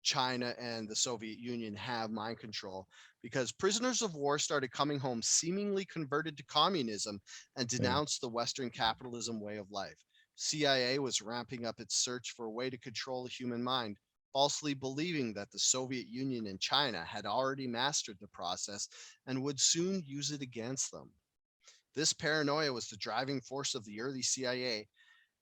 China and the Soviet Union have mind control, because prisoners of war started coming home seemingly converted to communism and denounced the Western capitalism way of life. CIA was ramping up its search for a way to control the human mind, falsely believing that the Soviet Union and China had already mastered the process and would soon use it against them. This paranoia was the driving force of the early CIA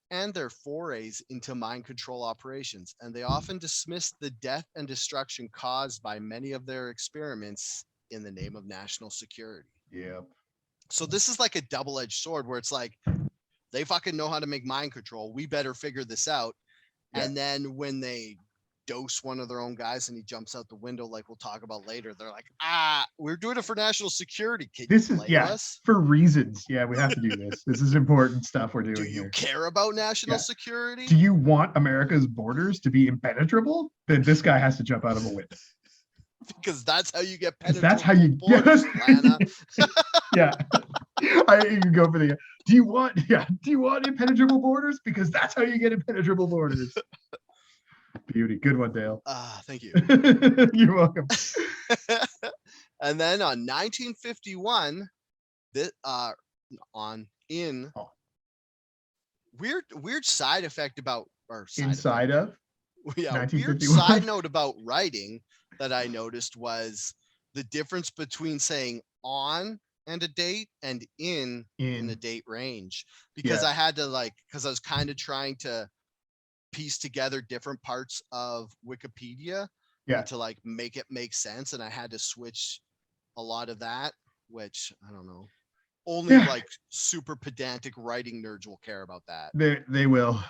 and their forays into mind control operations, and they often dismissed the death and destruction caused by many of their experiments in the name of national security. Yep. So this is like a double-edged sword where it's like, they fucking know how to make mind control. We better figure this out. Yeah. And then when they dose one of their own guys and he jumps out the window, like we'll talk about later, they're like, we're doing it for national security. This is for reasons. Yeah, we have to do this. This is important stuff we're doing. Do you care about national security? Do you want America's borders to be impenetrable? Then this guy has to jump out of a window. Because that's how you get penetrable. That's how you borders, yeah. I can go for the do you want impenetrable borders? Because that's how you get impenetrable borders. Beauty. Good one, Dale. Thank you. You're welcome. And then on 1951, weird side effect about weird side note about writing that I noticed was the difference between saying on and a date and in a date range, because I had to because I was kind of trying to piece together different parts of Wikipedia to make it make sense, and I had to switch a lot of that, which I don't know, only super pedantic writing nerds will care about that. They will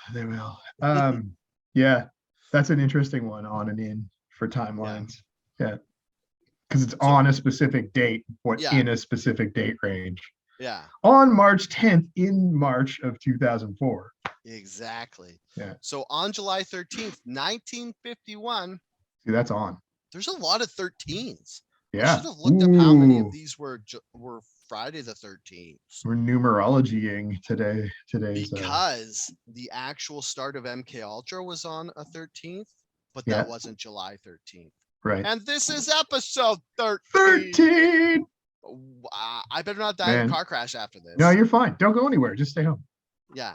yeah, that's an interesting one, on and in, for timelines. Because it's on a specific date, in a specific date range. Yeah. On March 10th in March of 2004. Exactly. Yeah. So on July 13th, 1951. See, that's on. There's a lot of 13s. Yeah. I should have looked up how many of these were Friday the 13th. We're numerologying today. Because the actual start of MKUltra was on a 13th, but that wasn't July 13th. Right. And this is episode 13. 13. I better not die in a car crash after this. No, you're fine. Don't go anywhere. Just stay home. Yeah.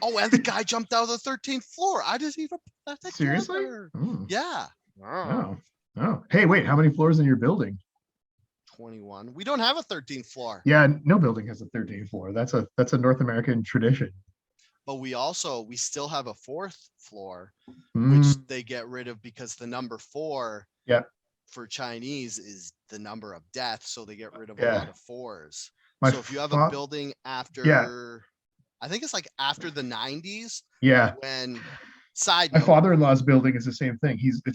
Oh, and the guy jumped out of the 13th floor. I didn't even put that together. Seriously? Yeah. Oh. Hey, wait. How many floors in your building? 21. We don't have a 13th floor. Yeah, no building has a 13th floor. That's a North American tradition. But we still have a 4th floor, which they get rid of because the number 4 for Chinese is the number of death, so they get rid of a lot of 4s. So if you have a building after I think it's like after the 90s. Yeah. When my father-in-law's building is the same thing. He's I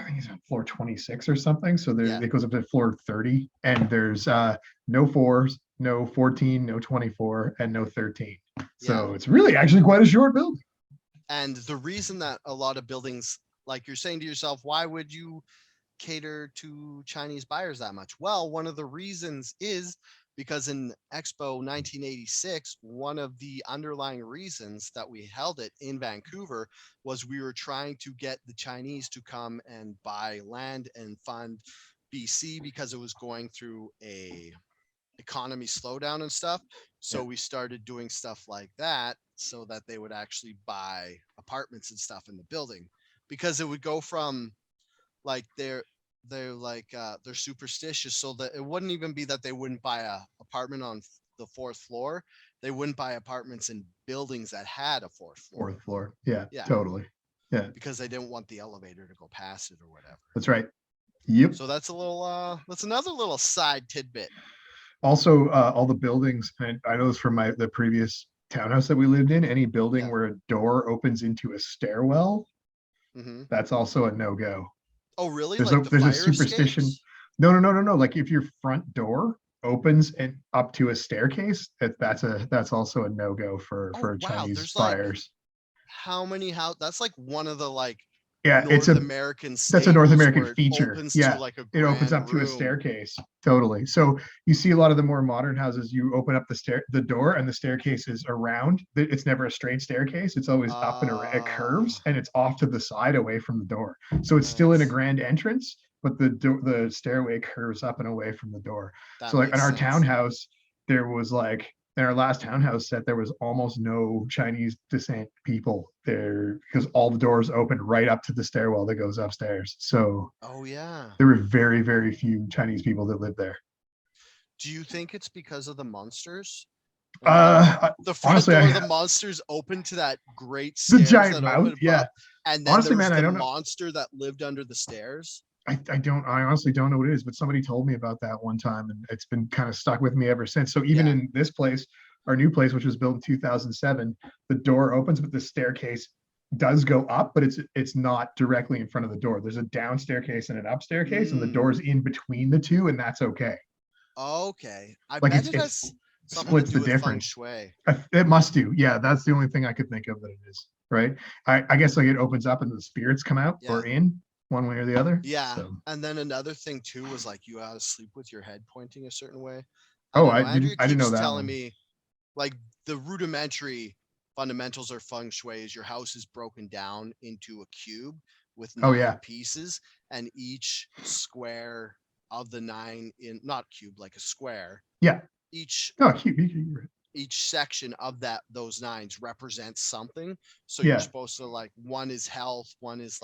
think he's on floor 26 or something. So it goes up to floor 30, and there's no 4s, no 14, no 24, and no 13. So it's really actually quite a short building. And the reason that a lot of buildings, like you're saying to yourself, why would you cater to Chinese buyers that much? Well, one of the reasons is because in Expo 1986, one of the underlying reasons that we held it in Vancouver was we were trying to get the Chinese to come and buy land and fund BC because it was going through a economy slowdown and stuff. So we started doing stuff like that so that they would actually buy apartments and stuff in the building, because it would go from like they're superstitious, so that it wouldn't even be that they wouldn't buy a apartment on the 4th floor. They wouldn't buy apartments in buildings that had a 4th floor. 4th floor. Yeah, totally. Yeah. Because they didn't want the elevator to go past it or whatever. That's right. Yep. So that's another little side tidbit. Also, all the buildings, and I know this from the previous townhouse that we lived in, any building where a door opens into a stairwell, that's also a no-go. Oh, really? There's like a superstition. No. Like if your front door opens and up to a staircase, that's also a no-go for Chinese buyers. How many that's like one of the it's American that's a North American feature. It opens up to a staircase. Totally. So you see a lot of the more modern houses, you open up the door and the staircase is around. It's never a straight staircase. It's always up and it curves, and it's off to the side away from the door. So it's still in a grand entrance, but the stairway curves up and away from the door. So like in our townhouse, there was in our last townhouse set, there was almost no Chinese descent people there because all the doors opened right up to the stairwell that goes upstairs. So there were very, very few Chinese people that lived there. Do you think it's because of the monsters? The front door of the monsters open to that great the giant mouth, and then honestly, man, I don't know. Monster that lived under the stairs. I honestly don't know what it is, but somebody told me about that one time, and it's been kind of stuck with me ever since. So even in this place, our new place, which was built in 2007, the door opens, but the staircase does go up, but it's not directly in front of the door. There's a down staircase and an up staircase, and the door's in between the two, and that's okay. Okay. I bet it splits the difference. It must do. Yeah, that's the only thing I could think of that it is, right? I guess it opens up and the spirits come out or in. One way or the other. Yeah. So. And then another thing too was you ought to sleep with your head pointing a certain way. I didn't know that. Telling me the rudimentary fundamentals of feng shui is your house is broken down into a cube with 9 pieces, and each square of the 9 not cube, like a square. Yeah. Each cube. Each section of those 9s represents something. So you're supposed to one is health, one is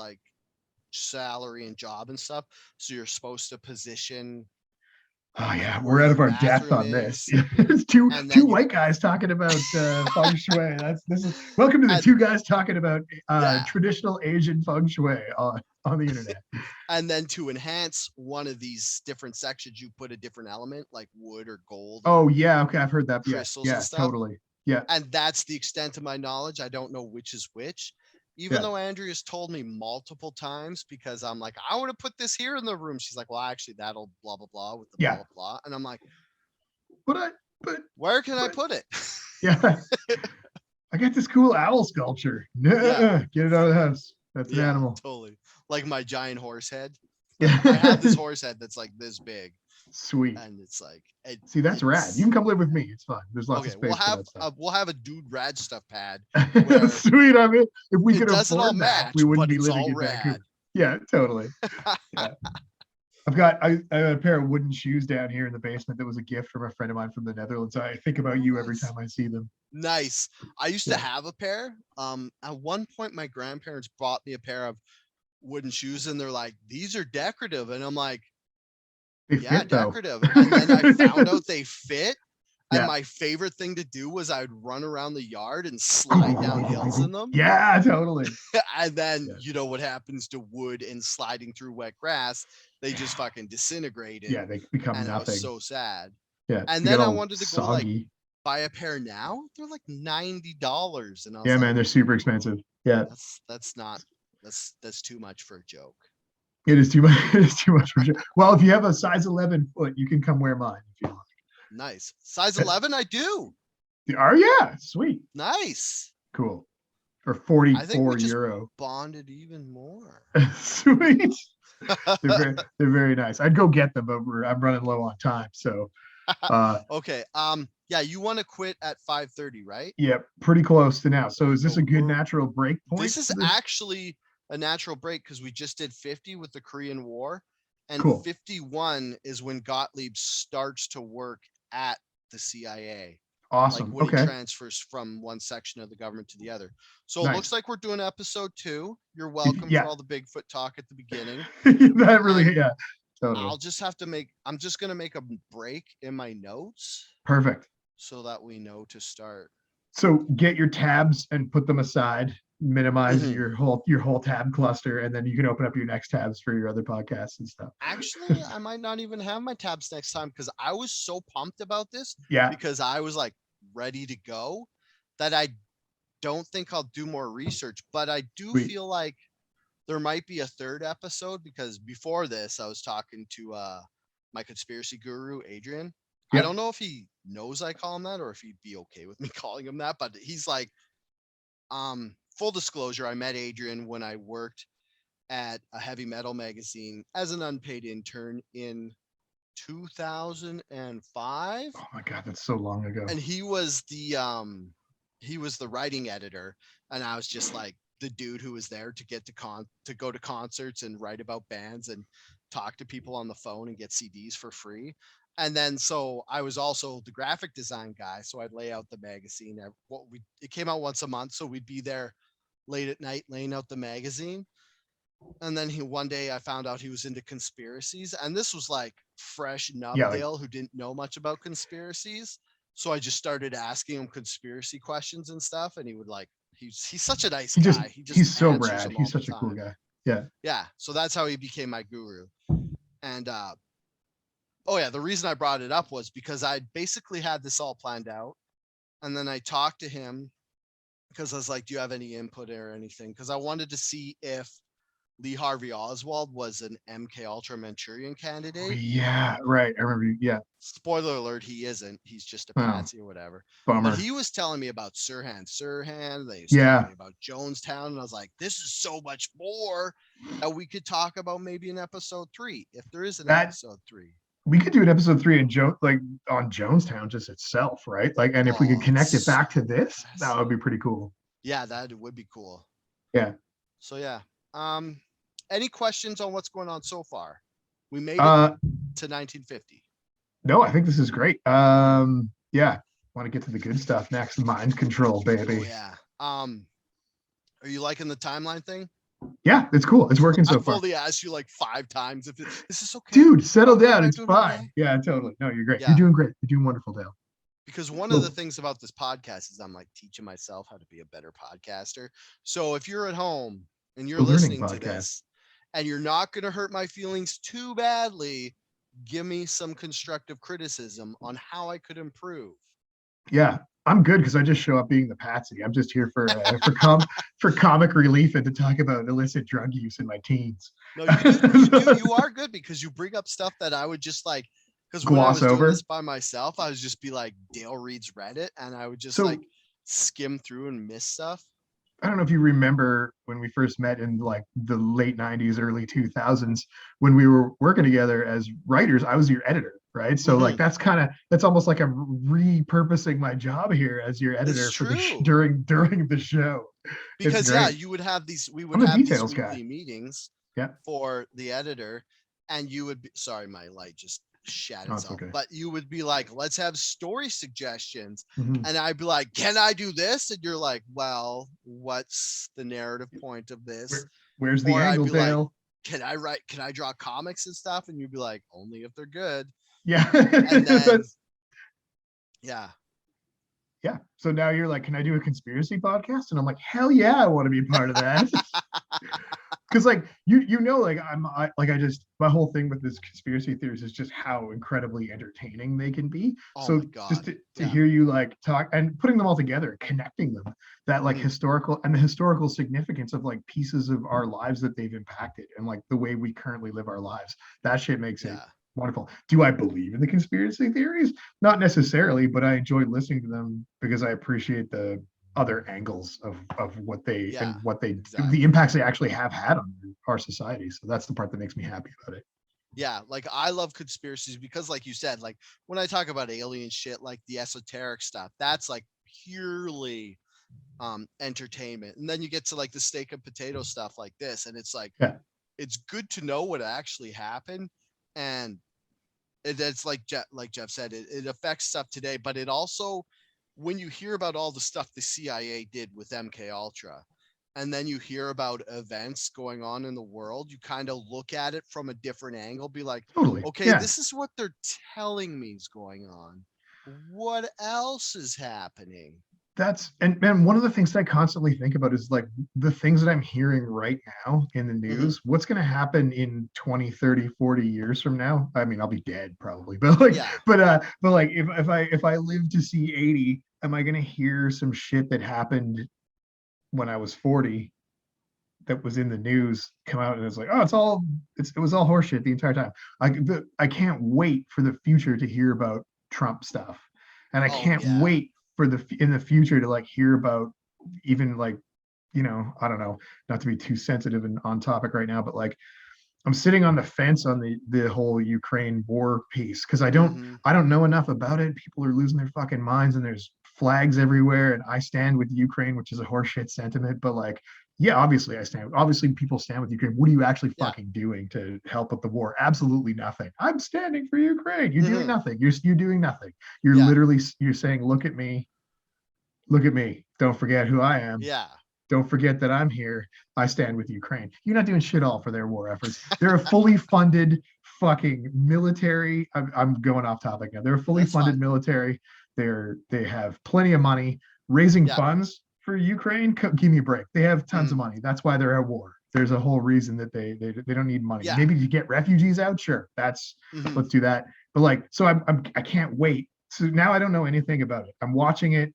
salary and job and stuff, so you're supposed to position we're out of our depth on this. It's two white guys talking about feng shui. Welcome to the two guys talking about traditional Asian feng shui on the internet. And then to enhance one of these different sections, you put a different element like wood or gold. Okay, I've heard that. Crystals and stuff. Totally. Yeah. And that's the extent of my knowledge. I don't know which is which. Even though Andrea's told me multiple times, because I'm like, I want to put this here in the room. She's like, well, actually, that'll blah blah blah with the blah blah blah, and I'm like, but where can I put it? Yeah, I got this cool owl sculpture. Get it out of the house. That's an animal. Totally. Like my giant horse head. Yeah, I have this horse head that's like this big. Sweet. And it's like, see, that's rad. You can come live with me. It's fun. There's lots of space. We'll have a dude rad stuff pad. Sweet. I mean, if we could afford that, we wouldn't be living in Vancouver. Yeah, totally. Yeah. I have a pair of wooden shoes down here in the basement that was a gift from a friend of mine from the Netherlands. I think about you every time I see them. Nice. I used to have a pair. At one point, my grandparents bought me a pair of wooden shoes, and they're like, "These are decorative," and I'm like, "Yeah, decorative." And then I found out they fit. And my favorite thing to do was I'd run around the yard and slide down hills in them. Yeah, totally. And then you know what happens to wood and sliding through wet grass? They just fucking disintegrate. Yeah, they become nothing. I was so sad. Yeah. And then I wanted to go like buy a pair now. They're like $90. And I was man, they're super expensive. Yeah. That's too much for a joke. It is too much. It is too much for a joke. Well, if you have a size 11 foot, you can come wear mine if you like. Nice. Size 11, I do. Oh yeah, sweet. Nice. Cool. For 44 I think we just euro. Bonded even more. Sweet. They're very nice. I'd go get them, but I'm running low on time. So okay. Yeah, you want to quit at 5:30, right? Yeah, pretty close to now. So is this a good natural break point? This is actually a natural break because we just did 50 with the Korean War. And 51 is when Gottlieb starts to work at the CIA. Awesome. Like when he transfers from one section of the government to the other. So it looks like we're doing episode 2. You're welcome for all the Bigfoot talk at the beginning. That really, totally. I'm just going to make a break in my notes. Perfect. So that we know to start. So get your tabs and put them aside. Minimize your whole tab cluster, and then you can open up your next tabs for your other podcasts and stuff. Actually, I might not even have my tabs next time because I was so pumped about this. Yeah. Because I was like ready to go that I don't think I'll do more research, but I do feel like there might be a third episode because before this I was talking to my conspiracy guru, Adrian. Yep. I don't know if he knows I call him that or if he'd be okay with me calling him that, but he's like, full disclosure, I met Adrian when I worked at a heavy metal magazine as an unpaid intern in 2005. Oh my God, that's so long ago. And he was the writing editor, and I was just like the dude who was there to get to go to concerts and write about bands and talk to people on the phone and get CDs for free. And then, so I was also the graphic design guy. So I'd lay out the magazine. It came out once a month. So we'd be there late at night, laying out the magazine. And then one day I found out he was into conspiracies. And this was like fresh Nubdale who didn't know much about conspiracies. So I just started asking him conspiracy questions and stuff. And he would he's such a nice guy. He's so rad. He's such a cool guy. Yeah. Yeah. So that's how he became my guru. And, the reason I brought it up was because I basically had this all planned out. And then I talked to him because I was like, do you have any input or anything? Because I wanted to see if Lee Harvey Oswald was an MKUltra Manchurian candidate. Oh, yeah, right. I remember. Yeah. Spoiler alert, he isn't. He's just a patsy or whatever. Bummer. But he was telling me about Sirhan. They was telling me about Jonestown. And I was like, this is so much more that we could talk about maybe in episode 3, if there is an episode 3. We could do an episode 3 on Jonestown just itself, right? Like, and if we could connect it back to this, that would be pretty cool. Yeah, that would be cool. Yeah. So yeah. Any questions on what's going on so far? We made it to 1950. No, I think this is great. Yeah. Want to get to the good stuff next. Mind control, baby. Oh, yeah. Are you liking the timeline thing? Yeah, it's cool. It's working so far. I've only asked you like 5 times if this is okay. Dude, settle down. It's fine. Okay? Yeah, totally. No, you're great. Yeah. You're doing great. You're doing wonderful, Dale. Because one of the things about this podcast is I'm like teaching myself how to be a better podcaster. So if you're at home and you're listening to this and you're not going to hurt my feelings too badly, give me some constructive criticism on how I could improve. Yeah, I'm good because I just show up being the patsy. I'm just here for comic relief and to talk about illicit drug use in my teens. No, you do. You do. You are good because you bring up stuff that I would just like. Because when I Gloss was doing this over. by myself, I would just be like, Dale reads Reddit, and I would just So like skim through and miss stuff. I don't know if you remember when we first met in like the late 90s, early 2000s, when we were working together as writers. I was your editor, right? So like Mhm. that's almost like I'm repurposing my job here as your It's editor for true. during the show. It's Because yeah, great. you would have these. We would I'm the have these details weekly guy. meetings Yeah. for the editor, and you would be. Sorry, my light just shat Oh, it's itself. okay. But you would be like, "Let's have story suggestions," Mhm. and I'd be like, "Can I do this?" And you're like, "Well, what's the narrative point of this?" Where's the Or I'd angle, be like, Dale? "Can I write? Can I draw comics and stuff?" And you'd be like, "Only if they're good." Yeah. And then That's yeah, yeah. So now you're like, can I do a conspiracy podcast? And I'm like, hell yeah, I want to be part of that. Because like like I just my whole thing with this conspiracy theories is just how incredibly entertaining they can be. oh So my just god, to yeah, hear you like talk and putting them all together, connecting them, that like Mhm. historical significance of like pieces of our lives that they've impacted and like the way we currently live our lives, that shit makes it Yeah. wonderful. Do I believe in the conspiracy theories? Not necessarily, but I enjoy listening to them because I appreciate the other angles of what they Yeah, and what they the exactly. impacts they actually have had on our society. So that's the part that makes me happy about it. Yeah, like I love conspiracies because like you said, like when I talk about alien shit, like the esoteric stuff, that's like purely entertainment. And then you get to like the steak and potato stuff like this, and it's like Yeah, it's good to know what actually happened. And it's like Jeff said, it affects stuff today, but it also when you hear about all the stuff the CIA did with MK Ultra, and then you hear about events going on in the world, you kind of look at it from a different angle, be like, totally. okay, Yeah, this is what they're telling me is going on. What else is happening? that's and one of the things that I constantly think about is like the things that I'm hearing right now in the Hmm. news. What's going to happen in 20, 30, 40 years from now? I mean, I'll be dead probably, but like Yeah. but like if I live to see 80, am I going to hear some shit that happened when I was 40 that was in the news come out and it's like, oh, it was all horseshit the entire time. I can't wait for the future to hear about Trump stuff, and I Oh can't yeah. wait for the in the future to like hear about even like I don't know, not to be too sensitive and on topic right now, but like I'm sitting on the fence on the whole Ukraine war piece because Hmm. I don't know enough about it. People are losing their fucking minds and there's flags everywhere and I stand with Ukraine, which is a horseshit sentiment. But like, yeah, obviously I stand. Obviously, people stand with Ukraine. What are you actually Yeah. fucking doing to help with the war? Absolutely nothing. I'm standing for Ukraine. You're doing Hmm. nothing. You're doing nothing. Yeah. You're saying, look at me, look at me. Don't forget who I am. Yeah. Don't forget that I'm here. I stand with Ukraine. You're not doing shit all for their war efforts. They're a fully funded fucking military. I'm going off topic now. They're a fully That's funded fine. military. They have plenty of money raising Yeah. funds for Ukraine. Give me a break. They have tons Hmm. of money. That's why they're at war. There's a whole reason that they don't need money. Yeah. Maybe to get refugees out. Sure, Hmm. let's do that. But like, so I can't wait. So now I don't know anything about it. I'm watching it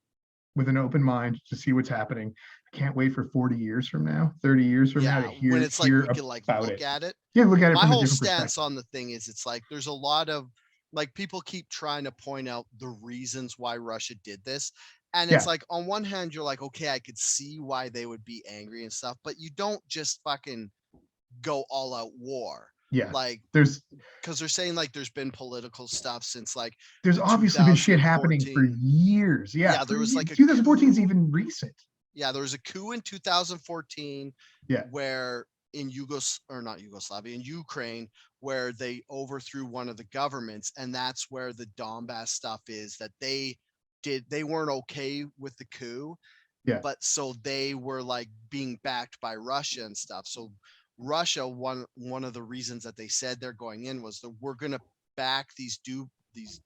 with an open mind to see what's happening. I can't wait for 40 years from now, 30 years from now to Yeah. When it's like hear we can like about look it. at it. Yeah, look at it My from a whole different stance perspective. on the thing is it's like there's a lot of like people keep trying to point out the reasons why Russia did this. And it's Yeah, like on one hand, you're like, okay, I could see why they would be angry and stuff, but you don't just fucking go all out war. yeah. Like, There's because they're saying like there's been political stuff since like there's the obviously been shit happening for 2014. years. Yeah, Yeah, there was like a 2014 is coup. even recent. Yeah, there was a coup in 2014 Yeah, where in or not Yugoslavia, in Ukraine, where they overthrew one of the governments, and that's where the Donbass stuff is that they weren't okay with the coup, yeah. but so they were like being backed by Russia and stuff. So Russia, one of the reasons that they said they're going in was that we're gonna back these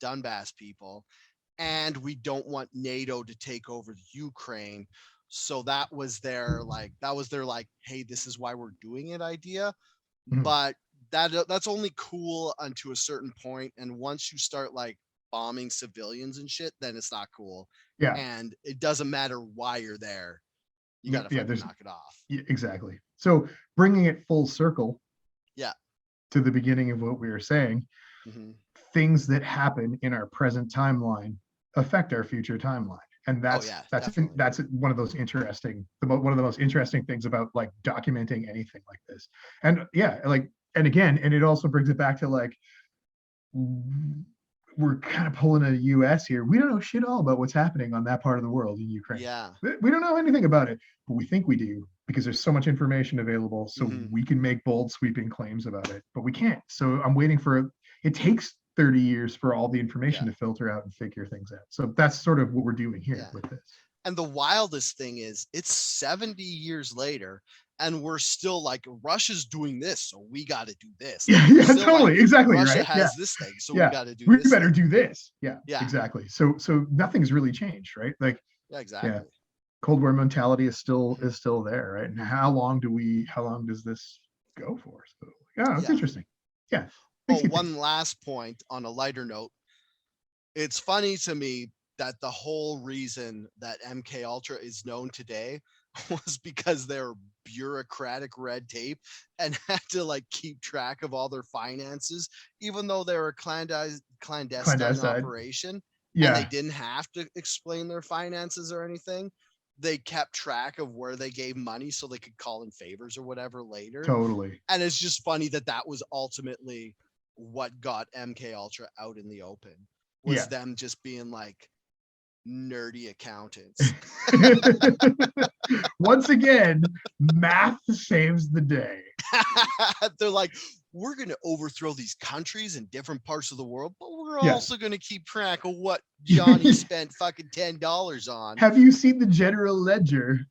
Donbass people, and we don't want NATO to take over Ukraine. So that was their hey, this is why we're doing it idea. Mhm. But that's only cool unto a certain point, and once you start like bombing civilians and shit, then it's not cool. Yeah. And it doesn't matter why you're there. You got to knock it off. Yeah, exactly. So bringing it full circle. Yeah. To the beginning of what we were saying, things that happen in our present timeline affect our future timeline. And that's one of those interesting, one of the most interesting things about like documenting anything like this. And and again, and it also brings it back to like, we're kind of pulling a US here. We don't know shit all about what's happening on that part of the world in Ukraine. Yeah. We don't know anything about it, but we think we do because there's so much information available. So we can make bold, sweeping claims about it, but we can't. So I'm waiting for it takes 30 years for all the information to filter out and figure things out. So that's sort of what we're doing here with this. And the wildest thing is it's 70 years later and we're still like, Russia's doing this, so we got to do this. Yeah, totally. Like, exactly. Russia right? has this thing, so we got to do this. We better do this. Yeah, exactly. So nothing's really changed, right? Like, exactly. Yeah. Cold War mentality is still there, right? And how long does this go for? So it's interesting. Yeah. One last point on a lighter note. It's funny to me that the whole reason that MKUltra is known today was because their bureaucratic red tape and had to like keep track of all their finances, even though they were a clandestine operation. Yeah. And they didn't have to explain their finances or anything. They kept track of where they gave money so they could call in favors or whatever later. Totally. And it's just funny that was ultimately what got MKUltra out in the open, was them just being like nerdy accountants. Once again, math saves the day. They're like, we're going to overthrow these countries in different parts of the world, but we're also going to keep track of what Johnny spent fucking $10 on. Have you seen the general ledger?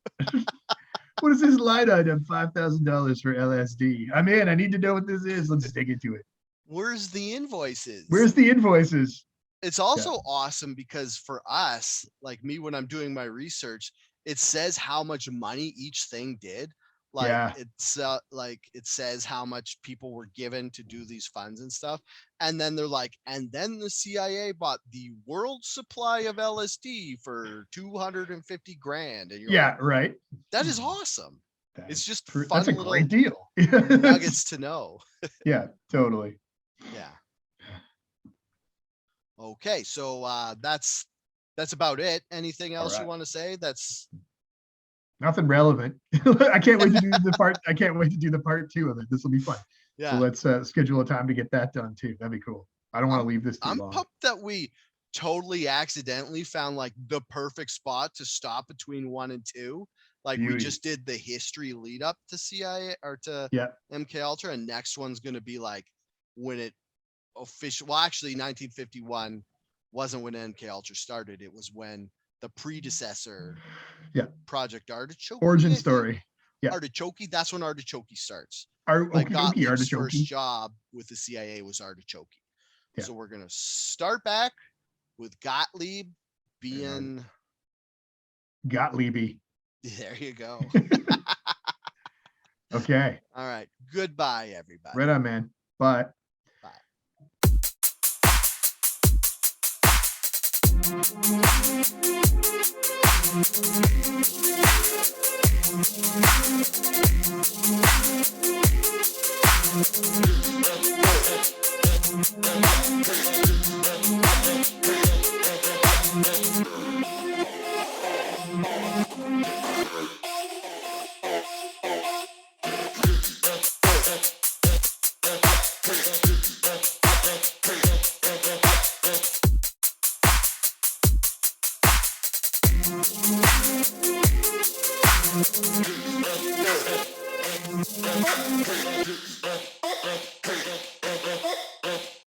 What is this line item? $5,000 for LSD. I'm in. I need to know what this is. Let's dig into it. Where's the invoices? It's also awesome because for us, like me, when I'm doing my research, it says how much money each thing did. Like it's like it says how much people were given to do these funds and stuff. And then they're like, and then the CIA bought the world supply of LSD for $250,000. And you're like, right. That is awesome. It's just fun. That's a great deal. Nuggets to know. Yeah, totally. Yeah. Okay, so that's about it. Anything else you want to say? That's nothing relevant. I can't wait to do the part. I can't wait to do the part 2 of it. This will be fun. Yeah. So let's schedule a time to get that done too. That'd be cool. I don't want to leave this too long. I'm pumped that we totally accidentally found like the perfect spot to stop between 1 and 2. Like we just did the history lead up to CIA or to MKUltra, and next one's gonna be like when it official. Well, actually, 1951 wasn't when MKUltra started. It was when the predecessor, Project Artichoke origin story. Yeah, Artichoke. That's when Artichoke starts. Gottlieb's first job with the CIA was Artichoke. Yeah. So we're gonna start back with Gottlieb being Gottlieb. There you go. Okay. All right. Goodbye, everybody. Right on, man. Bye. Bye.